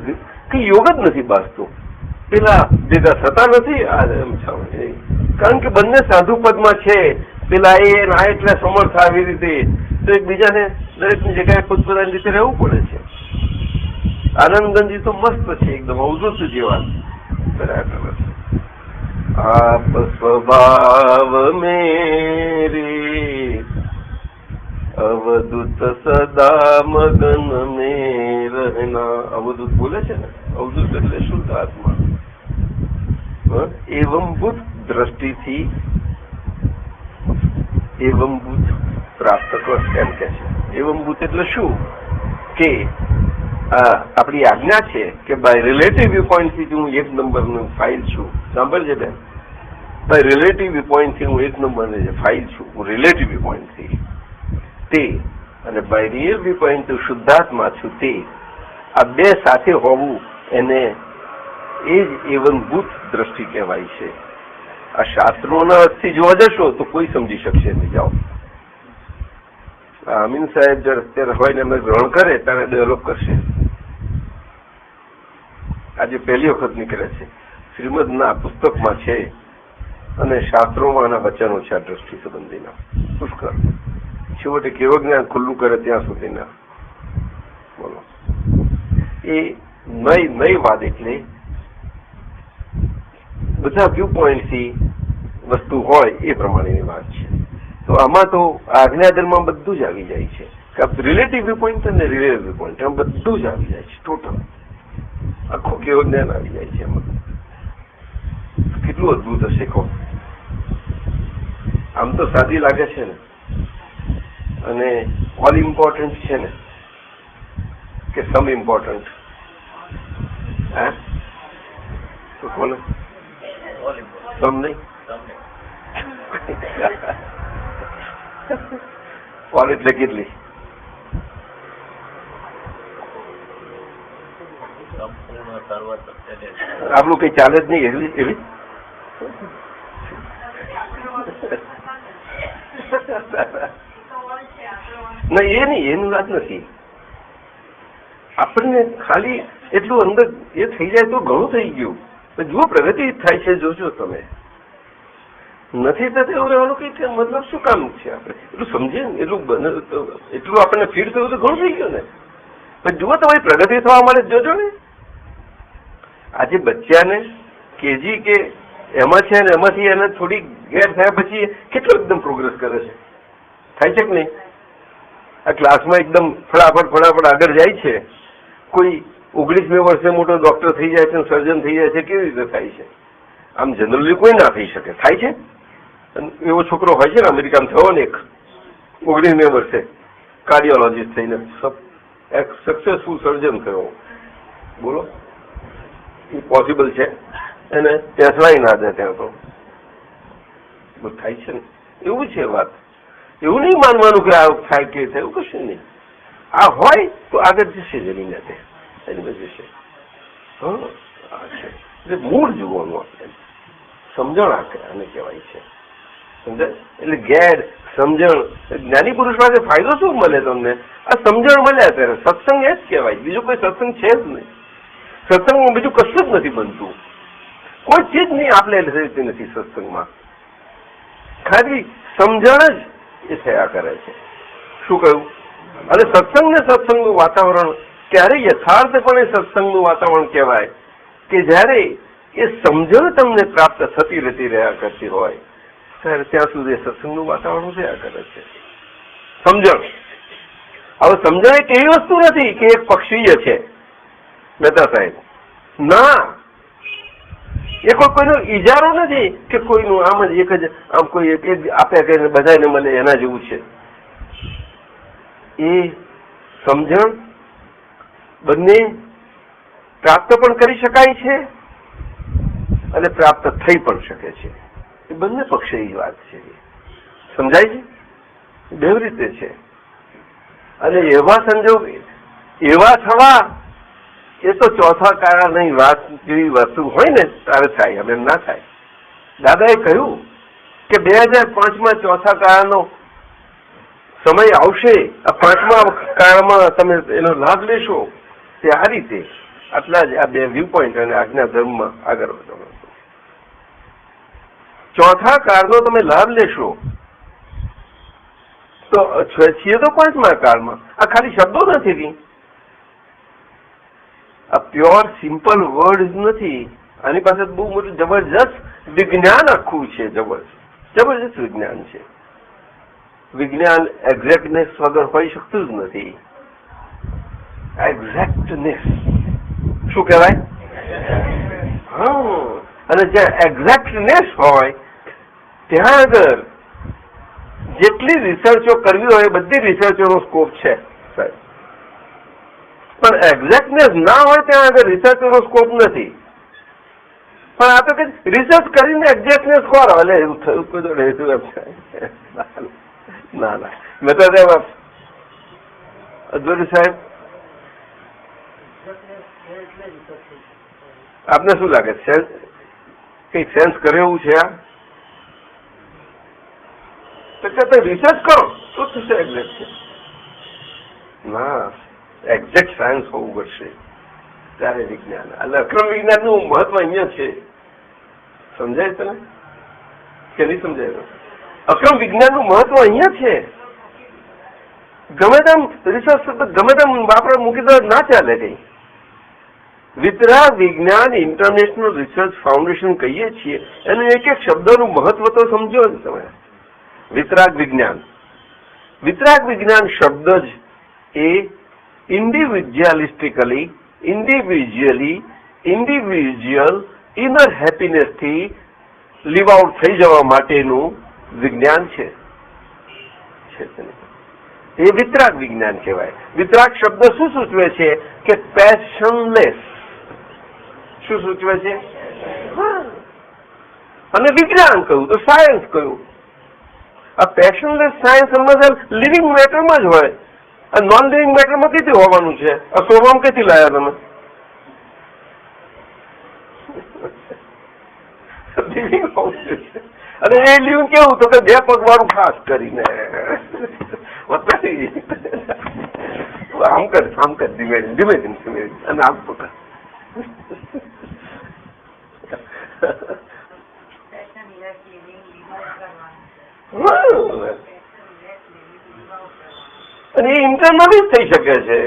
કઈ યોગ જ નથી બાજતો, પેલા ભેગા થતા નથી. કારણ કે બંને સાધુ પદમાં છે. પેલા એ ના એટલે સમર્થ આવી રીતે, તો એકબીજાને દરેકની જગ્યાએ પોતપોતાની રીતે રહેવું પડે છે. આનંદગંજી તો મસ્ત છે, એકદમ અવધૂત જેવા. આપ સ્વભાવ મેરે અવધૂત સદા મગન મેં રહેના. અવધૂત બોલે છે ને, અવધૂત એટલે શુદ્ધ આત્મા. એવંભૂત દ્રષ્ટિથી એવંભૂત પ્રાપ્ત કર એમ કે છે. એવંભૂત એટલે શું કે આપણી આજ્ઞા છે કે બાય રિલેટિવ વ્યૂ પોઈન્ટથી હું 1 નંબરનું ફાઇલ છું. સાંભળજે બેન, બાય રિલેટિવ વ્યૂ પોઈન્ટથી હું 1 નંબરની જે ફાઇલ છું, હું રિલેટિવ વ્યૂ પોઈન્ટથી તે, અને બાય રિયલ વ્યૂ પોઈન્ટ શુદ્ધાત્મા છું તે, આ બે સાથે હોવું એને એ જ એવંભૂત દ્રષ્ટિ કહેવાય છે. આ શાસ્ત્રોના અર્થથી જોવા જશો તો કોઈ સમજી શકશે નહીં. જાઓ, અમીન સાહેબ જયારે અત્યારે હોય ને એમને ગ્રહણ કરે ત્યારે ડેવલપ કરશે. આજે પહેલી વખત નીકળે છે, શ્રીમદના પુસ્તકમાં છે, અને શાસ્ત્રોમાં આના વચનો છે આ દ્રષ્ટિ સંબંધીના પુષ્કળ. છેવટે કેવું જ્ઞાન ખુલ્લું કરે ત્યાં સુધીના. બોલો, એ નઈ વાત એટલે બધા વ્યૂ પોઈન્ટથી વસ્તુ હોય એ પ્રમાણેની વાત છે. તો આમાં તો આજ્ઞાધર્મમાં બધું જ આવી જાય છે. રિલેટિવ વ્યૂ પોઈન્ટ અને રિલેટિવ વ્યૂ પોઈન્ટ એમાં બધું જ આવી જાય છે. ટોટલ આખું કેવું જ્ઞાન આવી જાય છે એમાં. કેટલું અદભુત હશે કહો. આમ તો સાદી લાગે છે ને, અને ઓલ ઇમ્પોર્ટન્ટ છે ને કે સમ ઇમ્પોર્ટન્ટ? હા તો કોને સમ નહીં? ઓલ એટલે કેટલી? આપણું કઈ ચાલે જ નહીં એવી ના, એ નહીં, એની વાત નથી. આપણને ખાલી એટલું અંદર એ થઈ જાય તો ઘણું થઈ ગયું. જુઓ પ્રગતિ થાય છે, જોજો તમે. નથી થતું એવું રહેવાનું કઈ મતલબ શું કામ છે? આપણે એટલું સમજીએ ને એટલું આપણને ફીલ થયું તો ઘણું થઈ ગયું ને. પણ જુઓ તમારી પ્રગતિ થવા માટે જોજો ને. આજે બચ્ચાને કેજી કે એમાં છે ને એમાંથી એને થોડી ગેર થયા પછી કેટલો એકદમ પ્રોગ્રેસ કરે છે. થાય છે કે નહીં? આ ક્લાસમાં એકદમ ફટાફટ આગળ જાય છે. કોઈ 19મી વર્ષે મોટો ડોક્ટર થઈ જાય છે, સર્જન થઈ જાય છે, કેવી રીતે થાય છે? આમ જનરલી કોઈ ના થઈ શકે. થાય છે. એવો છોકરો હોય છે ને, અમેરિકામાં થયો ને એક 19મી વર્ષે કાર્ડિયોલોજીસ્ટ થઈને સક્સેસફુલ સર્જન થયો. બોલો, એ પોસિબલ છે? એને ટેસ્લાય ના દે ત્યાં તો બધું થાય છે ને. એવું છે વાત. એવું નહીં માનવાનું કે આ થાય કે એવું કશું નહીં. આ હોય તો આગળ જશે જમીન એની બધી જશે. હા છે એટલે મૂળ જોવાનું આપણે. સમજણ આને કહેવાય છે. સમજાય? એટલે ગેર સમજણ. જ્ઞાની પુરુષ પાસે ફાયદો શું મળે તમને? આ સમજણ મળ્યા ત્યારે સત્સંગ એ જ કહેવાય. બીજું કોઈ સત્સંગ છે જ નહીં. સત્સંગમાં બીજું કશું જ નથી બનતું. કોઈ ચીજ નહીં આપણે રહેતી નથી સત્સંગમાં. ખાલી સમજણ જ એ થયા કરે છે. શું કહ્યું? અને સત્સંગ ને સત્સંગનું વાતાવરણ ત્યારે યથાર્થપણે સત્સંગનું વાતાવરણ કહેવાય કે જ્યારે એ સમજણ તમને પ્રાપ્ત થતી રહેતી રહ્યા કરતી હોય ત્યારે ત્યાં સુધી સત્સંગનું વાતાવરણ થયા કરે છે. સમજણ. હવે સમજણ એક એવી વસ્તુ નથી કે એક પક્ષીય છે. મહેતા સાહેબ, ના, એ કોઈનો ઈજારો નથી કે કોઈનું આમ જ એક જ આમ કોઈ આપે કે બધાને મળે એના જેવું છે. એ સમજણ બંને પ્રાપ્ત પણ કરી શકાય છે અને પ્રાપ્ત થઈ પણ શકે છે. એ બંને પક્ષે વાત છે. સમજાય છે? બે રીતે છે. અને એવા સંજોગ એવા થવા એ તો ચોથા કાળની વાત જેવી વસ્તુ હોય ને ત્યારે થાય, હવે ના થાય. દાદાએ કહ્યું કે 2005માં ચોથા કાળનો સમય આવશે. આ 5મા કાળમાં તમે એનો લાભ લેશો. તે આ રીતે આટલા જ આ બે વ્યૂ પોઈન્ટ અને આજ્ઞા ધર્મમાં આગળ વધો. ચોથા કાળનો તમે લાભ લેશો તો છીએ તો 5મા કાળમાં. આ ખાલી શબ્દો નથી. આ પ્યોર સિમ્પલ વર્ડ નથી. આની પાસે બહુ મોટું જબરજસ્ત વિજ્ઞાન આખું છે. જબરજસ્ત વિજ્ઞાન છે. વિજ્ઞાન એક્ઝેક્ટનેસ વગર હોઈ શકતું જ નથી. એક્ઝેક્ટનેસ શું કહેવાય? હા, અને જ્યાં એક્ઝેક્ટનેસ હોય ત્યાં આગળ જેટલી રિસર્ચો કરવી હોય બધી રિસર્ચોનો સ્કોપ છે સાહેબ. પણ એક્ઝેક્ટનેસ ના હોય ત્યાં આગળ રિસર્ચનો સ્કોપ નથી. પણ આ તો કે રિસર્ચ કરીને એક્ઝેક્ટનેસ ખોરો એટલે એવું થયું કોઈ રહેતું એમ. ના ના, મેં તો અદ્વૈત સાહેબ આપને શું લાગે? કઈ સેન્સ કરે એવું છે? આ તો રિસર્ચ કરો તો થશે એક્ઝેક્ટ છે. ના, એક્ઝેક્ટ સાયન્સ હોવું પડશે ત્યારે વિજ્ઞાન. એટલે અક્રમ વિજ્ઞાનનું મહત્વ અહીંયા છે. સમજાય તને કે નહીં સમજાય? અક્રમ વિજ્ઞાનનું મહત્વ અહીંયા છે. ગમે તેમ રિસર્ચ ગમે તેમ આપણે મૂકી દો ના ચાલે કઈ. વિતરાગ વિજ્ઞાન ઇન્ટરનેશનલ રિસર્ચ ફાઉન્ડેશન કહીએ છીએ એનું એક એક શબ્દનું મહત્વ તો સમજો ને તમે. વિતરાગ વિજ્ઞાન શબ્દ જ એ ઇન્ડિવિજ્યુઅલ ઇનર હેપીનેસથી લીવ આઉટ થઈ જવા માટેનું વિજ્ઞાન છે. એ વિતરાગ વિજ્ઞાન કહેવાય. વિતરાગ શબ્દ શું સૂચવે છે કે પેશનલેસ. શું સૂચવે છે? અને વિજ્ઞાન કહ્યું તો સાયન્સ કહ્યું. આ પેશનલેસ સાયન્સ હંમેશા લિવિંગ મેટરમાં જ હોય. આ નોન લિવિંગ મેટરમાં કઈથી હોવાનું છે? આ સોમામ કઈથી લાયા તમે? અને એ લિવિંગ કેવું તો કે 2 પગ વાળું ખાસ કરીને આમ કર ધીમે ધીમે અને આમ પોતા અને એ ઇન્ટરનલી જ થઈ શકે છે.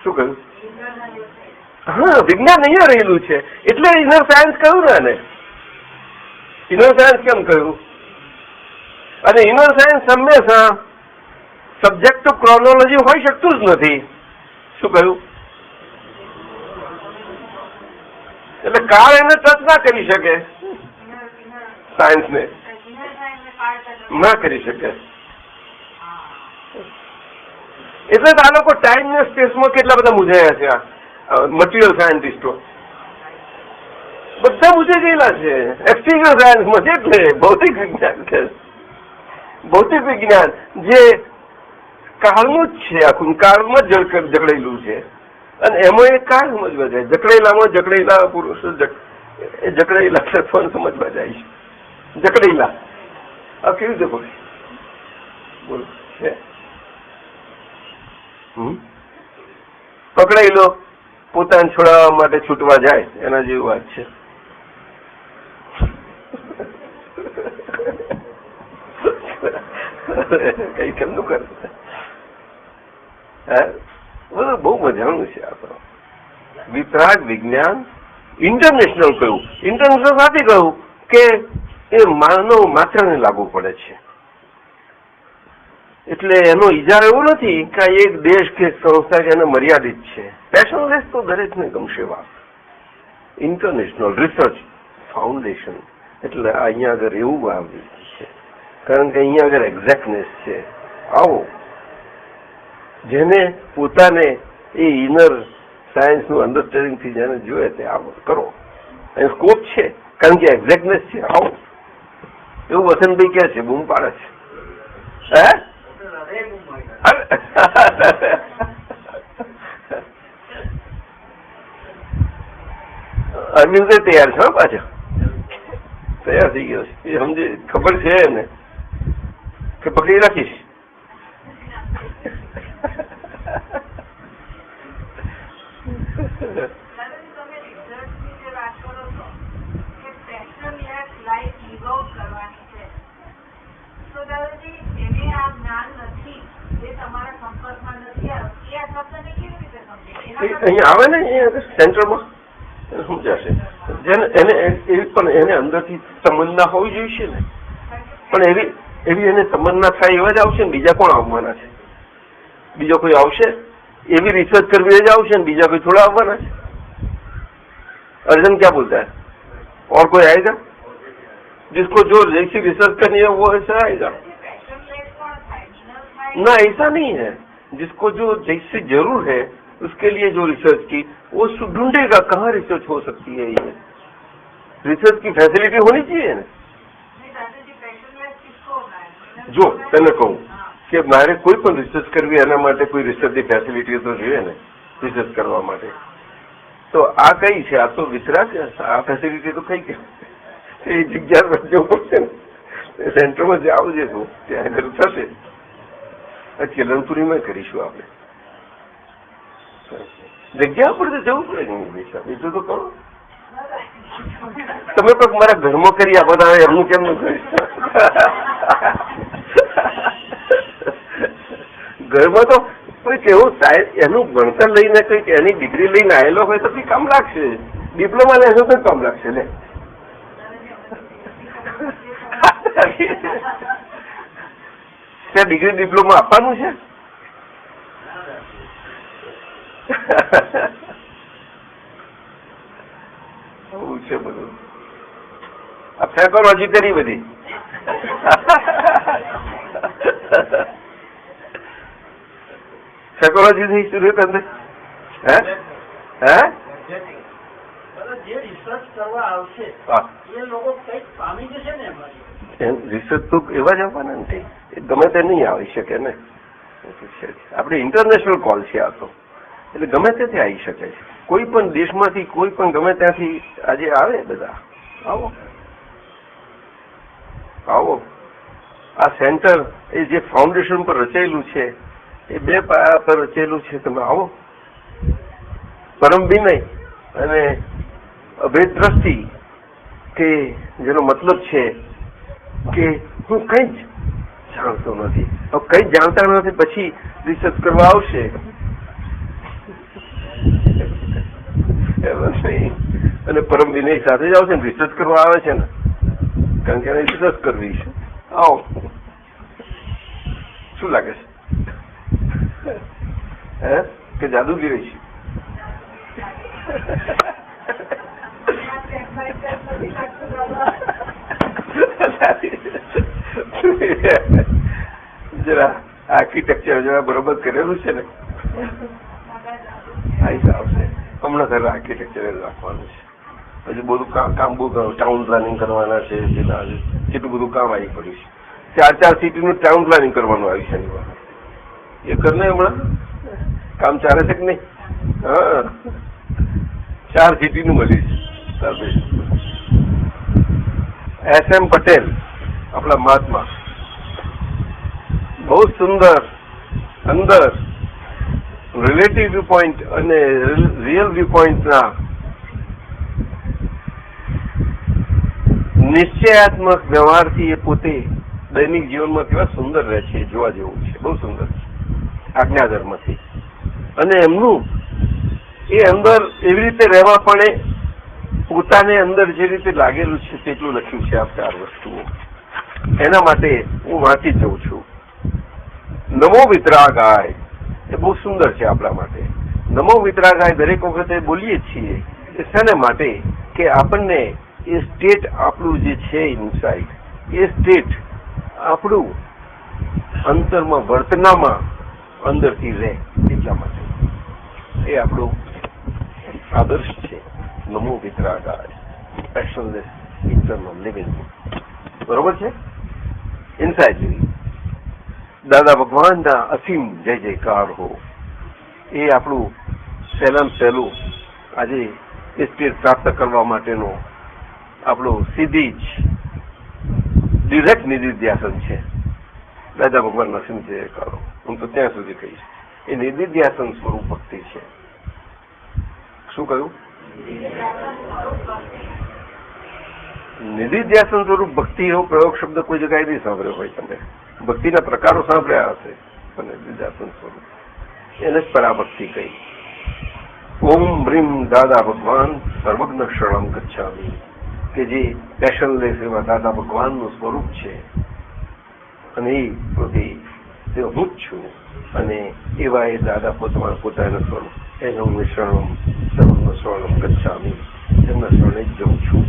શું કહ્યું? હા, વિજ્ઞાન અહીંયા રહેલું છે એટલે ઇનર સાયન્સ કહ્યું ને એને. ઇનર સાયન્સ કેમ કહ્યું? અને ઇનર સાયન્સ હંમેશા સબ્જેક્ટ ટુ ક્રોનોલોજી હોઈ શકતું જ નથી. શું કહ્યું? એટલે કાળ એને ટચ ના કરી શકે, સાયન્સને ના કરી શકે. એટલે આ લોકો ટાઈમ ને સ્પેસમાં કેટલા બધા મૂંઝાયા છે. આ મટીરિયલ સાયન્ટિસ્ટો બધા મૂંઝાઈ ગયેલા છે એક્સટીરિયર સાયન્સમાં. એટલે ભૌતિક વિજ્ઞાન છે, ભૌતિક વિજ્ઞાન જે કાળનું જ છે, આખું કાળમાં જ જકડેલું છે. અને એમાં એ કાળ સમજવા જાય. જકડેલા પુરુષો જકડેલા તત્વને સમજવા જાય છે. જકડેલા આ કેવી રીતે બોલે બોલો છે? પકડાયેલો પોતાને છોડાવવા માટે છૂટવા જાય એના જેવી વાત છે. કઈ કેમનું કરે? બધું બહુ મજાનું છે. આ તો વિતરાગ વિજ્ઞાન ઇન્ટરનેશનલ કહ્યું. ઇન્ટરનેશનલ સાથે કહ્યું કે એ માનવ માત્રને લાગુ પડે છે. એટલે એનો ઈજારો એવો નથી કે એક દેશ કે સંસ્થા કે એને મર્યાદિત છે. પેશનલેસ તો દરેકને ગમશે વાત. ઇન્ટરનેશનલ રિસર્ચ ફાઉન્ડેશન એટલે અહીંયા આગળ એવું આવ્યું છે કારણ કે અહીંયા આગળ એક્ઝેક્ટનેસ છે. આવો જેને પોતાને એ ઇનર સાયન્સનું અન્ડરસ્ટેન્ડિંગથી જેને જોઈએ તે આવો કરો. એ સ્કોપ છે કારણ કે એક્ઝેક્ટનેસ છે. આવો એવું વસંતભાઈ કહે છે, બૂમ પાડે છે. હે અરવિંદ તૈયાર છે પાછા, તૈયાર થઈ ગયો છે. એ સમજે ખબર છે એને કે પકડી રાખીશ. અહીંયા આવે ને અહીંયા સેન્ટરમાં સમજાશે. એને અંદરથી તમન્ના હોવી જોઈએ ને, પણ એવી એને તમન્ના થાય એવા જ આવશે ને. બીજા કોણ આવવાના છે? બીજો કોઈ આવશે? એવી રિસર્ચ કરવી એ જ આવશે ને, બીજા કોઈ થોડા આવવાના છે? अर्जुन क्या बोलता है? और कोई आएगा जिसको जो जैसी रिसर्च करनी है वो ऐसा आएगा? ना, ऐसा नहीं है. जिसको जो जैसी जरूर है उसके लिए जो रिसर्च की वो ढूंढेगा कहाँ रिसर्च हो सकती है. ये रिसर्च की फैसिलिटी होनी चाहिए ना. જો તને કહું કે મારે કોઈ પણ રિસર્ચ કરવી એના માટે કોઈ રિસર્ચની ફેસિલિટી તો જોઈએ ને રિસર્ચ કરવા માટે. તો આ કઈ છે? આ તો વિતરાગ. આ ફેસિલિટી તો કઈ કે એ જગ્યા જવું પડશે ને. સેન્ટરમાં જ આવજે તું, ત્યાં આગળ થશે. ચલનપુરીમાં કરીશું આપણે. જગ્યા પર તો જવું પડે ને હંમેશા. બીજું તો કરો. તમે પણ મારા ઘરમાં કરી આપો તો એમનું કેમનું કરીશ? ઘરમાં તો કોઈ કેવું એનું ભણતર લઈને કંઈક એની ડિગ્રી લઈને આવેલો હોય તો કંઈ કામ લાગશે. ડિપ્લોમા લેશો તો કામ લાગશે લે. ત્યાં ડિગ્રી ડિપ્લોમા આપવાનું છે? આવું છે બધું. આ ફેકોલોજી કરી બધી. સાયકોલોજી થી શરૂ કરે. જે રિસર્ચ કરવા આવશે એ લોકો કંઈક પામી જશે ને એમાં. રિસર્ચ તો એવા જ આવવાના નથી, એ ગમે તે નહીં આવી શકે ને. આપણે ઇન્ટરનેશનલ કોલ છે આ તો, એટલે ગમે ત્યાંથી આવી શકે છે. કોઈ પણ દેશમાંથી કોઈ પણ ગમે ત્યાંથી આજે આવે બધા. આવો આવો. આ સેન્ટર એ જે ફાઉન્ડેશન પર રચાયેલું છે એ 2 પાયા પર રચેલું છે. તમે આવો. પરમ વિનય અને અભેદ દ્રષ્ટિ, કે જેનો મતલબ છે કે હું કઈ જ જાણતો નથી, કઈ જાણતા નથી, પછી રિસર્ચ કરવા આવશે અને પરમ વિનય સાથે જ આવશે ને રિસર્ચ કરવા આવે છે ને, કારણ કે એને રિસર્ચ કરવી છે. આવો. શું લાગે છે? કે જાદુગીરી છે? જરા આર્કિટેક્ચર જરા બરોબર કરેલું છે ને, આવશે. હમણાં તારે આર્કિટેક્ચર રાખવાનું છે. પછી બધું કામ બહુ ટાઉન પ્લાનિંગ કરવાના છે. કેટલું બધું કામ આવી પડ્યું છે. 4 સિટીનું ટાઉન પ્લાનિંગ કરવાનું આવ્યું છે. એ કરને હમણાં કામ ચાલે છે કે નહીં? હા, 4 સિટીનું મળી છે. SM પટેલ આપણા મહાત્મા બહુ સુંદર અંદર રિલેટિવ વ્યૂ પોઈન્ટ અને રિયલ વ્યૂ પોઈન્ટના નિશ્ચયાત્મક વ્યવહારથી એ પોતે દૈનિક જીવનમાં કેવા સુંદર રહે છે, જોવા જેવું છે. બહુ સુંદર છે આજ્ઞાધર્મથી. અને એમનું એ અંદર એવી રીતે રહેવા પણ એ પોતાને અંદર જે રીતે લાગેલું છે તેટલું લખ્યું છે આ 4 વસ્તુઓ. એના માટે હું વાંચી જઉં છું. નમો વિતરાગાય એ બહુ સુંદર છે આપણા માટે. નમો વિતરાગાય દરેક વખતે બોલીએ છીએ એ શેને માટે? કે આપણને એ સ્ટેટ આપણું જે છે ઇનસાઇડ, એ સ્ટેટ આપણું અંતરમાં વર્તનામાં અંદરથી રહે એટલા માટે એ આપણું આદર્શ છે. નમો વિતરાગાય, પેશનલેસ ઇન્ટરનલ લિવિંગ. બરોબર છે? Inside living. દાદા ભગવાનના અસીમ જય જયકાર હો. એ આપણું સહેલું આજે એ સ્ટેટ પ્રાપ્ત કરવા માટેનો આપણું સીધી જ ડિરેક્ટ નિધિધ્યાસન છે. દાદા ભગવાનના અસીમ જય જયકાર હો. હું તો ત્યાં સુધી કહીશ એ નિધિધ્યાસન સ્વરૂપ ભક્તિ છે. શું કહ્યું? નિધિધ્યાસન સ્વરૂપ ભક્તિ એવો પ્રયોગ શબ્દ કોઈ જગ્યાએ નહીં સાંભળ્યો હોય તમે. ભક્તિના પ્રકારો સાંભળ્યા હશે, પણ નિધિધ્યાસન સ્વરૂપ એને જ પરાભક્તિ કહી. ઓમ બ્રીમ દાદા ભગવાન સર્વજ્ઞ શરણમ ગચ્છામિ, કે જે પેશનલેસ એવા દાદા ભગવાનનું સ્વરૂપ છે અને એ પોતે તે હું જ છું. અને એવા એ દાદા પોતાના સ્વરૂપ એનું મિશ્રણમ સર્વજ્ઞ શરણમ ગચ્છામિ, એમના શરણે જ જઉં છું.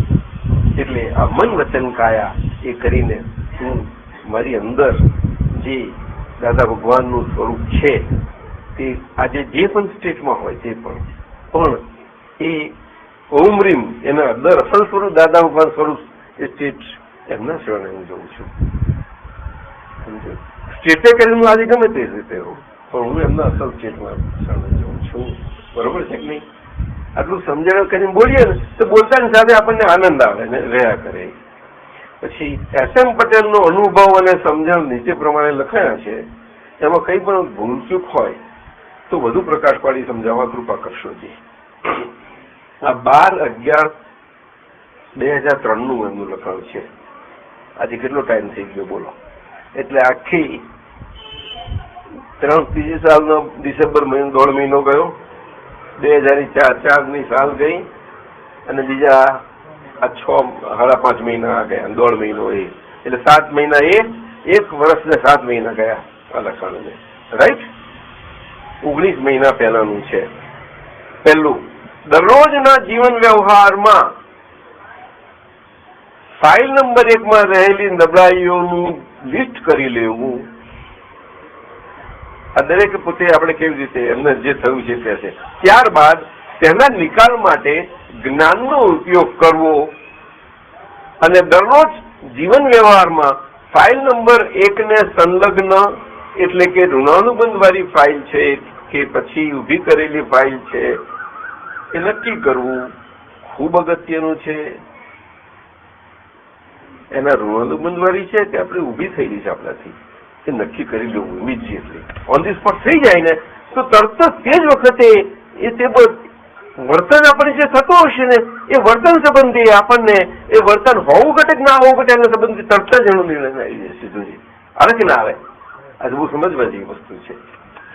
એટલે આ મન વચન કાયા એ કરીને હું મારી અંદર જે દાદા ભગવાનનું સ્વરૂપ છે તે આજે જે પણ સ્ટેટમાં હોય તે પણ એ ઓમ રીમ એના અંદર અસલ સ્વરૂપ દાદા ભગવાન સ્વરૂપ એ સ્ટેટ એમના શરણે હું જઉં છું. સ્ટેટે કરીને હું આજે ગમે તે રીતે હોઉં, પણ હું એમના અસલ સ્ટેટમાં શરણે જઉં છું. બરોબર છે કે નહીં? આટલું સમજણ કરીને બોલીએ ને તો બોલતાની સાથે આપણને આનંદ આવે ને રહ્યા કરે. પછી SM પટેલનો અનુભવ અને સમજણ નીચે પ્રમાણે લખાયા છે. એમાં કંઈ પણ ભૂલચૂક હોય તો વધુ પ્રકાશ પાડી સમજાવવા કૃપા કરશોજી. આ 12/11/2003 એમનું લખાણ છે. આજે કેટલો ટાઈમ થઈ ગયો બોલો? એટલે આખી ત્રીજી સાલનો ડિસેમ્બર મહિનો 1.5 મહિનો ગયો, 2004ની સાલ ગઈ, અને બીજા આ 6.5 મહિના ગયા, 1.5 મહિનો એ, એટલે 7 મહિના એ, 1 વર્ષ ને 7 મહિના ગયા આ લખાણને. રાઈટ? 19 મહિના પહેલાનું છે. પહેલું, દરરોજના જીવન વ્યવહારમાં ફાઇલ નંબર 1 માં રહેલી નબળાઈઓનું લિસ્ટ કરી લેવું. આ દરેક પોતે આપણે કેવી રીતે એમને જે થયું છે તે છે. ત્યારબાદ તેના નિકાલ માટે જ્ઞાનનો ઉપયોગ કરવો, અને દરરોજ જીવન વ્યવહારમાં ફાઇલ નંબર 1 ને સંલગ્ન, એટલે કે ઋણાનુબંધ વાળી ફાઇલ છે કે પછી ઉભી કરેલી ફાઇલ છે એ નક્કી કરવું ખૂબ અગત્યનું છે. એના ઋણાનુબંધ વાળી છે કે આપણે ઉભી થયેલી છે આપણાથી, એ નક્કી કરી લેવું ઇમિડિયેટલી. ઓન ધી સ્પોટ થઈ જાય ને તો તરત જ તે જ વખતે તે વર્તન આપણે જે થતું હશે ને એ વર્તન સંબંધી આપણને એ વર્તન હોવું ઘટે કે ના હોવું ઘટે એના સંબંધી તરત જ એનો નિર્ણય આવી જશે. જોજે આવે કે ના આવે. આજે બહુ સમજવા જેવી વસ્તુ છે.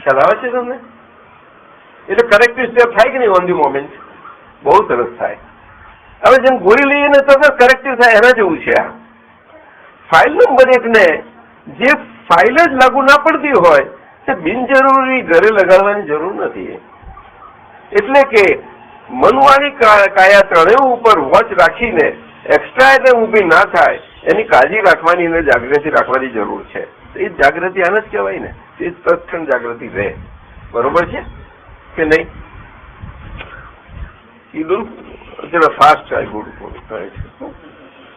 ખ્યાલ આવે છે તમને? એટલે કરેક્ટિવ સ્ટેપ થાય કે નહીં ઓન ધી મોમેન્ટ? બહુ સરસ થાય. હવે જેમ ગોળી લઈએ ને તો કરેક્ટિવ થાય એના જેવું છે આ. ફાઇલ નંબર 1 ને જે ફાઇલ જ લાગુ ના પડતી હોય તે બિનજરૂરી ઘરે લગાડવાની જરૂર નથી. એટલે કે મનવાળી કાયા ત્રણેય ઉપર વોચ રાખીને એક્સ્ટ્રા એટલે ઊભી ના થાય એની કાળજી રાખવાની અને જાગૃતિ રાખવાની જરૂર છે. એ જાગૃતિ આને જ કહેવાય ને, એ તત્ક્ષણ જાગૃતિ રહે. બરોબર છે કે નહીં? કીધું જરા ફાસ્ટ થાય, થોડું થાય છે,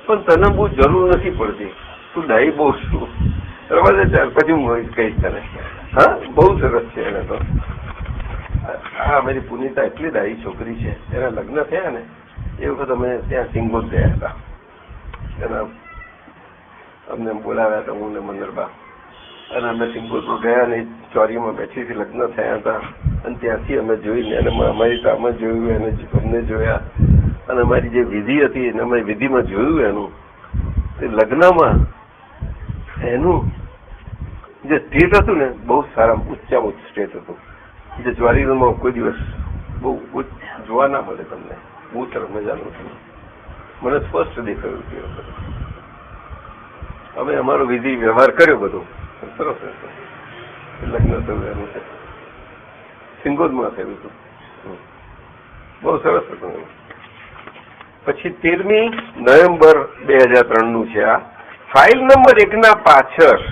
પણ તને બહુ જરૂર નથી પડતી. તું ડાઈ બહુ છું. બરાબર છે? પછી હું કહીશ તને. હા, બહુ સરસ છે. એને તો હા, અમારી પુનિતા એટલી ડાઈ છોકરી છે. એના લગ્ન થયા ને એ વખત અમે ત્યાં સિંગોદ ગયા હતા. એના અમને બોલાવ્યા હતા, હું ને મંદરબા, અને અમે સિંગોદમાં ગયા ને ચોરીમાં બેઠીથી લગ્ન થયા હતા. અને ત્યાંથી અમે જોઈને એને અમારી કામમાં જોયું, એને અમને જોયા, અને અમારી જે વિધિ હતી એને અમે વિધિમાં જોયું. એનું તે લગ્નમાં એનું જે સ્ટેટ હતું ને બહુ સારા ઊંચામાં ઉચ્ચ સ્ટેટ હતું, જે જ્વારીમાં કોઈ દિવસ બહુ જોવા ના મળે તમને. બહુ સરસ મજાનું હતું. મને સ્પષ્ટ દેખાયું તે વખતે. અમે અમારો વિધિ વ્યવહાર કર્યો બધો સરસ હતો. લગ્ન થયું એનું છે સિંગોદમાં થયું હતું. બહુ સરસ હતું. પછી 13મી નવેમ્બર 2003 છે આ. ફાઇલ નંબર 1 ના પાછળ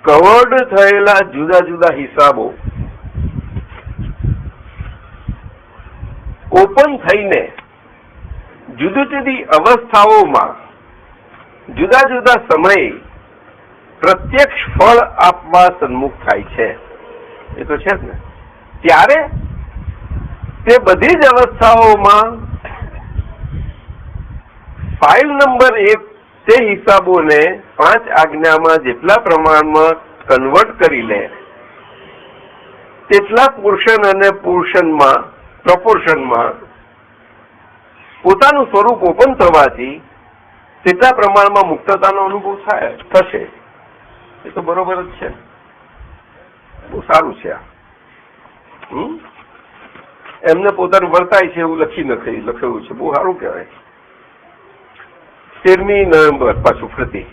કવર્ડ થયેલા જુદા જુદા હિસાબો ઓપન થઈને જુદી જુદી અવસ્થાઓમાં જુદા જુદા સમયે પ્રત્યક્ષ ફળ આપવા સન્મુખ થાય છે. એ તો છે જ ને. ત્યારે તે બધી જ અવસ્થાઓમાં ફાઇલ નંબર 1 તે હિસાબોને 5 આજ્ઞામાં જેટલા પ્રમાણમાં કન્વર્ટ કરી લે તેટલા પોર્શન અને પ્રપોર્શનમાં પોતાનું સ્વરૂપ ઓપન થવાથી તેટલા પ્રમાણમાં મુક્તતાનો અનુભવ થશે. એ તો બરોબર જ છે. બહુ સારું છે આ. એમને પોતાનું વર્તાય છે એવું લખેલું છે. બહુ સારું કહેવાય. 13મી નવેમ્બર પાછું ફરતી.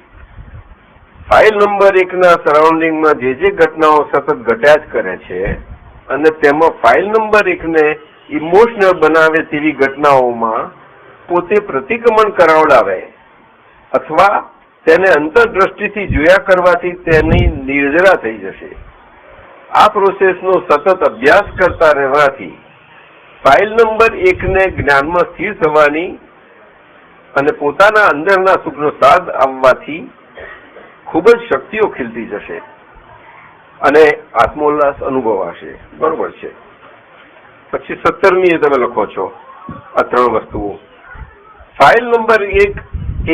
ફાઇલ નંબર 1 ના સરાઉન્ડિંગમાં જે ઘટનાઓ સતત ઘટ્યા જ કરે છે અને તેમાં ફાઇલ નંબર 1 ને ઇમોશનલ બનાવે તેવી ઘટનાઓમાં પોતે પ્રતિક્રમણ કરાવડાવે અથવા તેને અંતરદ્રષ્ટિથી જોયા કરવાથી તેની નિર્જરા થઈ જશે. આ પ્રોસેસનો સતત અભ્યાસ કરતા રહેવાથી ફાઇલ નંબર 1 ને જ્ઞાનમાં સ્થિર થવાની અને પોતાના અંદરના સુખનો સ્વાદ આવવાથી ખૂબ જ શક્તિઓ ખીલતી જશે અને આત્મોલ્લાસ અનુભવાશે. બરોબર છે. પછી 17મી તમે લખો છો આ 3 વસ્તુઓ. ફાઇલ નંબર 1 એ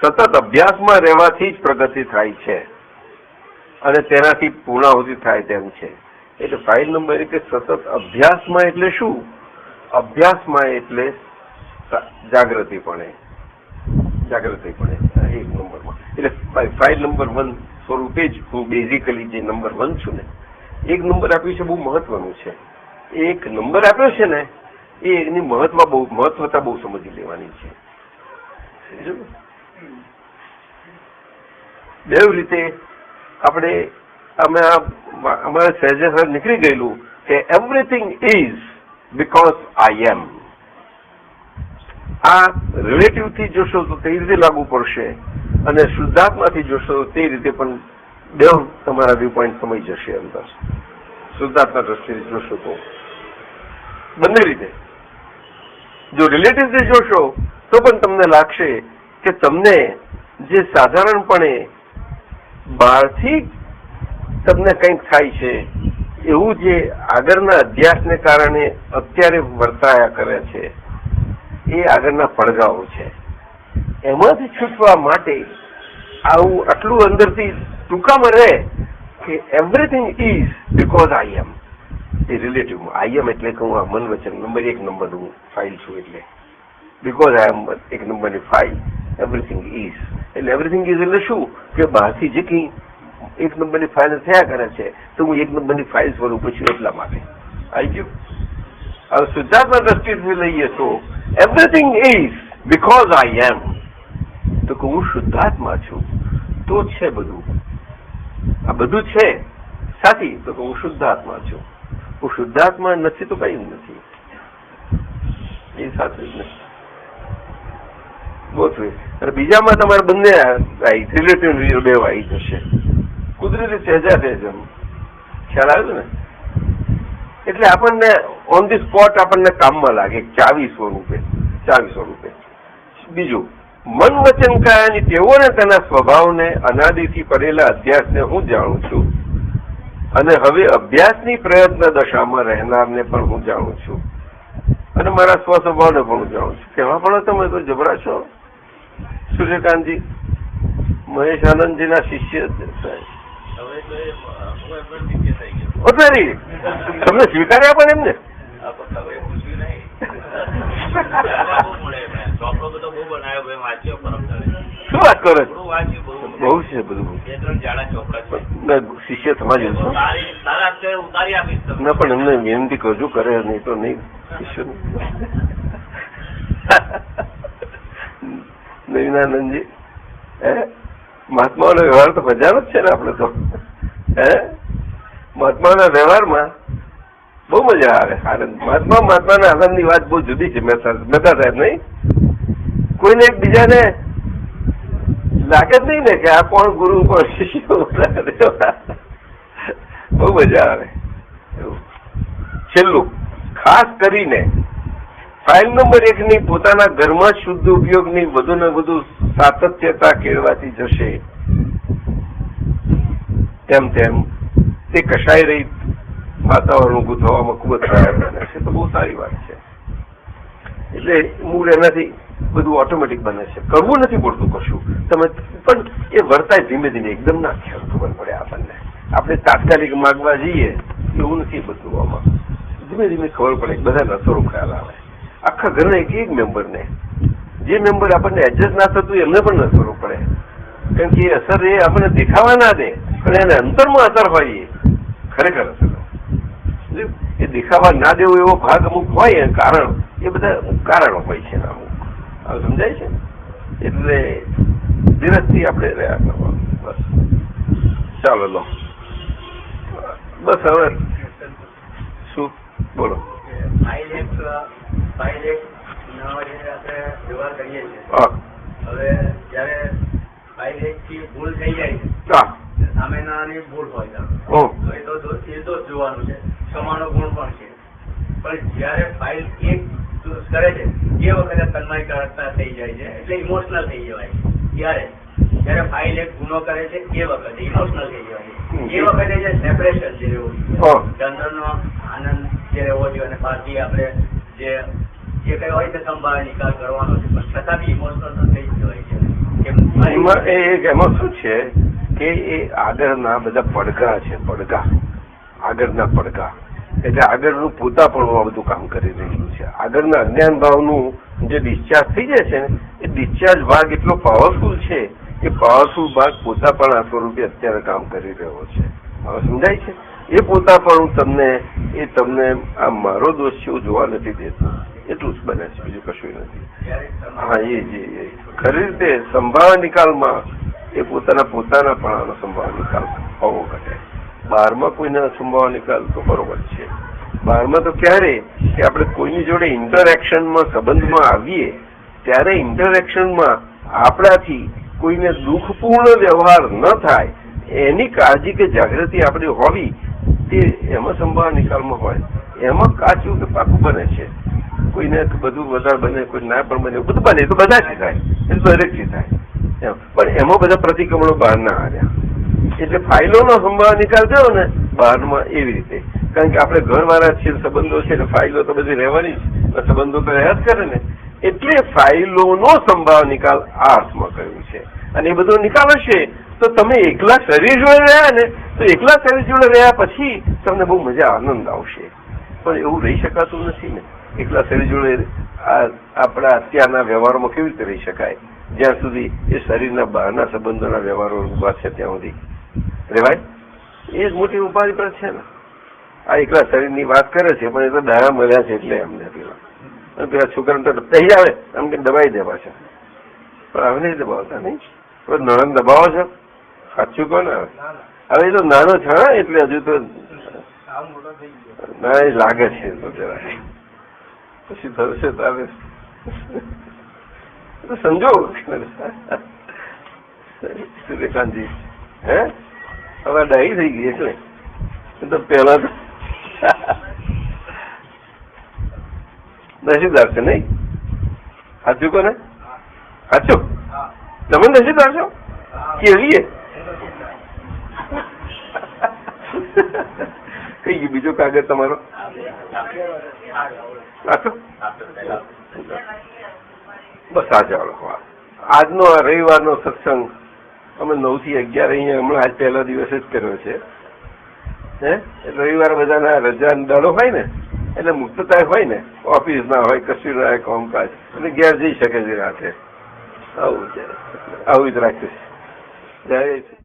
સતત અભ્યાસમાં રહેવાથી જ પ્રગતિ થાય છે અને તેનાથી પૂર્ણાહુતિ થાય તેમ છે. એટલે ફાઇલ નંબર 1 સતત અભ્યાસમાં એટલે શું? અભ્યાસમાં એટલે જાગૃતિપણે છે એક નંબરમાં. એટલે ફાઇલ નંબર 1 સ્વરૂપે જ હું બેઝિકલી જે નંબર 1 છું ને, એક નંબર આપ્યું છે બહુ મહત્વનું છે. એક નંબર આપ્યો છે ને એ એની મહત્વતા બહુ સમજી લેવાની છે. બે રીતે આપણે અમારા સહેજ નીકળી ગયેલું કે એવરીથિંગ ઇઝ બીકોઝ આઈ એમ. આ રિલેટિવ થી જોશો તો તે રીતે લાગુ પડશે અને શુદ્ધાત્માથી જોશો તે રીતે પણ બે તમારા વ્યૂ પોઈન્ટ સમય જશે. અંદર શુદ્ધાત્મા દ્રષ્ટિથી જોશો તો બંને રીતે. જો રિલેટિવથી જોશો તો પણ તમને લાગશે કે તમને જે સાધારણપણે બહારથી તમને કંઈક થાય છે એવું જે આગળના અભ્યાસને કારણે અત્યારે વર્તાયા કરે છે એ આગળના પડઘાઓ છે. એમાંથી છૂટવા માટે આવું આટલું અંદરથી ટૂંકામાં રહે કે એવરીથિંગ ઇઝ બીકોઝ આઈ એમ. એ રિલેટિવમાં આઈ એમ એટલે કે હું આ મન વચન નંબર 1 નંબરનું ફાઇલ છું. એટલે બીકોઝ આઈ એમ 1 નંબરની ફાઇલ એવરીથિંગ ઇઝ. એટલે એવરીથિંગ ઇઝ એટલે શું કે બહારથી જે કંઈ 1 નંબરની ફાઇલ થયા કરે છે તો હું 1 નંબરની ફાઇલ સ્વરૂપે છું એટલા માટે આવી ગયું. હવે શુદ્ધાત્મા દ્રષ્ટિથી લઈએ તો એવરીથિંગ ઇઝ બીકોઝ આઈ એમ. તો કે હું શુદ્ધાત્મા છું તો છે બધું. આ બધું છે સાથી તો કે હું શુદ્ધાત્મા છું. હું શુદ્ધાત્મા નથી તો કઈ નથી. એ સાચું જ નથી. ગોઠવે અને બીજામાં તમારે બંને રિલેટિવ બે આવી જશે. કુદરતી સહેજા સહેજમ ખ્યાલ આવ્યો ને. એટલે આપણને ઓન ધી સ્પોટ આપણને કામમાં લાગે ચાવી સ્વરૂપે. બીજું મન વચન કાયાની ટેવોને તેના સ્વભાવને અનાદિથી પડેલા અભ્યાસને હું જાણું છું અને હવે અભ્યાસની પ્રયત્ન દશામાં રહેનારને પણ હું જાણું છું અને મારા સ્વસ્વભાવને પણ હું જાણું છું. કેવા પડો તમે તો જબરા છો. સૂર્યકાંતજી મહેશ આનંદજીના શિષ્ય તમને સ્વીકાર્યા પણ એમને શું વાત કરો છો? બહુ છે બધું. શિષ્ય સમાજ ના પણ એમને વિનંતી કરજો કરે નહીં તો નહીં. શિષ્ય નવીનાનંદજી મહાત્માઓનો વ્યવહાર તો મજાનો જ છે ને. આપણે તો મહાત્માના વ્યવહારમાં બહુ મજા આવે. આનંદ મહાત્માના આનંદની વાત બહુ જુદી છે. મહેતા સાહેબ નહીં કોઈને એકબીજાને લાગે જ નહીં ને કે આ કોણ ગુરુ કોણ શિષ્ય. બહુ મજા આવે. છેલ્લું ખાસ કરીને ફાઇલ નંબર 1 ની પોતાના ઘરમાં શુદ્ધ ઉપયોગની વધુ ને વધુ સાતત્યતા કેળવાતી જશે તેમ તેમ તે કશાય રહી વાતાવરણ ઉભું થવામાં ખૂબ જ સહાય બને છે. તો બહુ સારી વાત છે. એટલે મૂળ એનાથી બધું ઓટોમેટિક બને છે. કરવું નથી પડતું કશું. તમે પણ એ વર્તાય ધીમે ધીમે. એકદમ ના ખ્યાલ ખબર પડે આપણને. આપણે તાત્કાલિક માગવા જઈએ એવું નથી. બધું આમાં ધીમે ધીમે ખબર પડે. બધા અસરો ખ્યાલ આવે. આખા ઘરના એક મેમ્બરને જે મેમ્બર આપણને એડજસ્ટ ના થતું એમને પણ અસરો પડે. કારણ કે એ અસર એ આપણને દેખાવા ના દે પણ એને અંતરમાં અસર હોય. એ ખરેખર અસર એ દેખાવા ના દેવો એવો ભાગ અમુક હોય કારણ એ બધા કારણો હોય છે અમુક. સમજાય છે. એટલે ધીરજથી આપણે રહ્યા કરવાનું. બસ ચાલો લો. બસ હવે શું બોલો. વ્યવહાર કરીએ છીએ હવે જયારે ફાઇલ 1 થી ભૂલ થઈ જાય છે સામેનાની ભૂલ હોય તો એ તો જોવાનું છે. ક્ષમાનો ગુણ પણ છે. પણ જયારે ફાઇલ 1 કરે છે એ વખતે તન્મયકારકતા થઈ જાય છે એટલે ઇમોશનલ થઈ જવાય. જયારે ફાઇલ 1 ગુનો કરે છે એ વખતે ઇમોશનલ થઈ જવાય. એ વખતે જે સેપરેશન જે રહેવું ચંદ્રનો આનંદ જે રહેવો જોઈએ અને પાછી આપણે જે કઈ હોય તે સંભાળ નિકાલ કરવાનો છે પણ છતાં બી ઇમોશનલ થઈ જવાય છે. એમાં શું છે કે એ આગળના બધા પડઘા છે. આગળના પડઘા એટલે આગળનું પોતાપણું આ બધું કામ કરી રહ્યું છે. આગળના અજ્ઞાન ભાવનું જે ડિસ્ચાર્જ થઈ જાય છે ને એ ડિસ્ચાર્જ ભાગ એટલો પાવરફુલ છે એ પાવરફુલ ભાગ પોતાપણા સ્વરૂપે અત્યારે કામ કરી રહ્યો છે. હવે સમજાય છે? એ પોતાપણું તમને આ મારો દોષ છે એવું જોવા નથી દેતું, એટલું જ બને છે, બીજું કશું નથી. હા, એ ખરી રીતે સંભાવ નિકાલમાં એ પોતાનાપણાનો સંભાવ નિકાલ હોવો ઘટે. બહારમાં કોઈના સંભાવ નિકાલ તો બરોબર છે. બહારમાં તો ક્યારે કે આપણે કોઈની જોડે ઇન્ટરેક્શનમાં સંબંધમાં આવીએ ત્યારે ઇન્ટરેક્શનમાં આપણાથી કોઈને દુઃખપૂર્ણ વ્યવહાર ન થાય એની કાળજી કે જાગૃતિ આપણી હોવી, તે એમાં સંભાવ નિકાલમાં હોય. એમાં કાચું કે પાકું બને છે. કોઈને બધું વધારે બને, કોઈ ના પણ બને, બધું બને તો બધાથી થાય, એ દરેકથી થાય. પણ એમાં બધા પ્રતિક્રમણો બહાર ના આવ્યા. એટલે ફાઇલોનો સંભાવ નિકાલ થયો ને બહારમાં એવી રીતે. કારણ કે આપણે ઘરવાળા છે, સંબંધો છે, ને ફાઇલો તો બધી રહેવાની જ, સંબંધો તો રહ્યા જ કરે ને. એટલે ફાઇલોનો સંભાવ નિકાલ આ અર્થમાં કહ્યું છે. અને એ બધો નિકાલ હશે તો તમે એકલા શરીર જોડે રહ્યા ને, તો એકલા શરીર જોડે રહ્યા પછી તમને બહુ મજા આનંદ આવશે. પણ એવું રહી શકાતું નથી ને. એકલા શરીર જોડે આપણા અત્યારના વ્યવહારોમાં કેવી રીતે રહી શકાય? જ્યાં સુધી એ શરીરના બહારના સંબંધોના વ્યવહારો ઉભા છે ત્યાં સુધી રેવાય? એ જ મોટી ઉપાધિ પર છે ને. આ એકલા શરીરની વાત કરે છે, પણ એ તો દાણા મળ્યા છે એટલે એમને પેલા છોકરાને તો દબાઈ આવે, આમ કે દબાઈ દે પાછા. પણ હવે નહીં દબાવતા, નહીં? નણંદ દબાવો છો? સાચું કહો ને. હવે એ તો નાનો છે એટલે હજુ તો ના, એ લાગે છે તો જરા પછી થશે તારે સમજો. સૂર્યકાંતજી હવે ડાઈ થઈ ગઈ એટલે તો પેલા તો નસીબદાર છે નહીં? સાચું કહો ને? સાચું? તમે નસીબદાર છો? કેવી કઈ ગયું બીજો કાગળ તમારો? બસ આ ચાલો. આજનો આ રવિવારનો સત્સંગ અમે 9 થી 11 અહીંયા હમણાં આજ પહેલા દિવસે જ કર્યો છે. રવિવાર બધાના રજાનો દાડો હોય ને, એટલે મુક્તતા હોય ને, ઓફિસ ના હોય, કશું ના હોય કામકાજ, એટલે ઘેર જઈ શકે છે રાતે. આવું જ રાખીશ. જય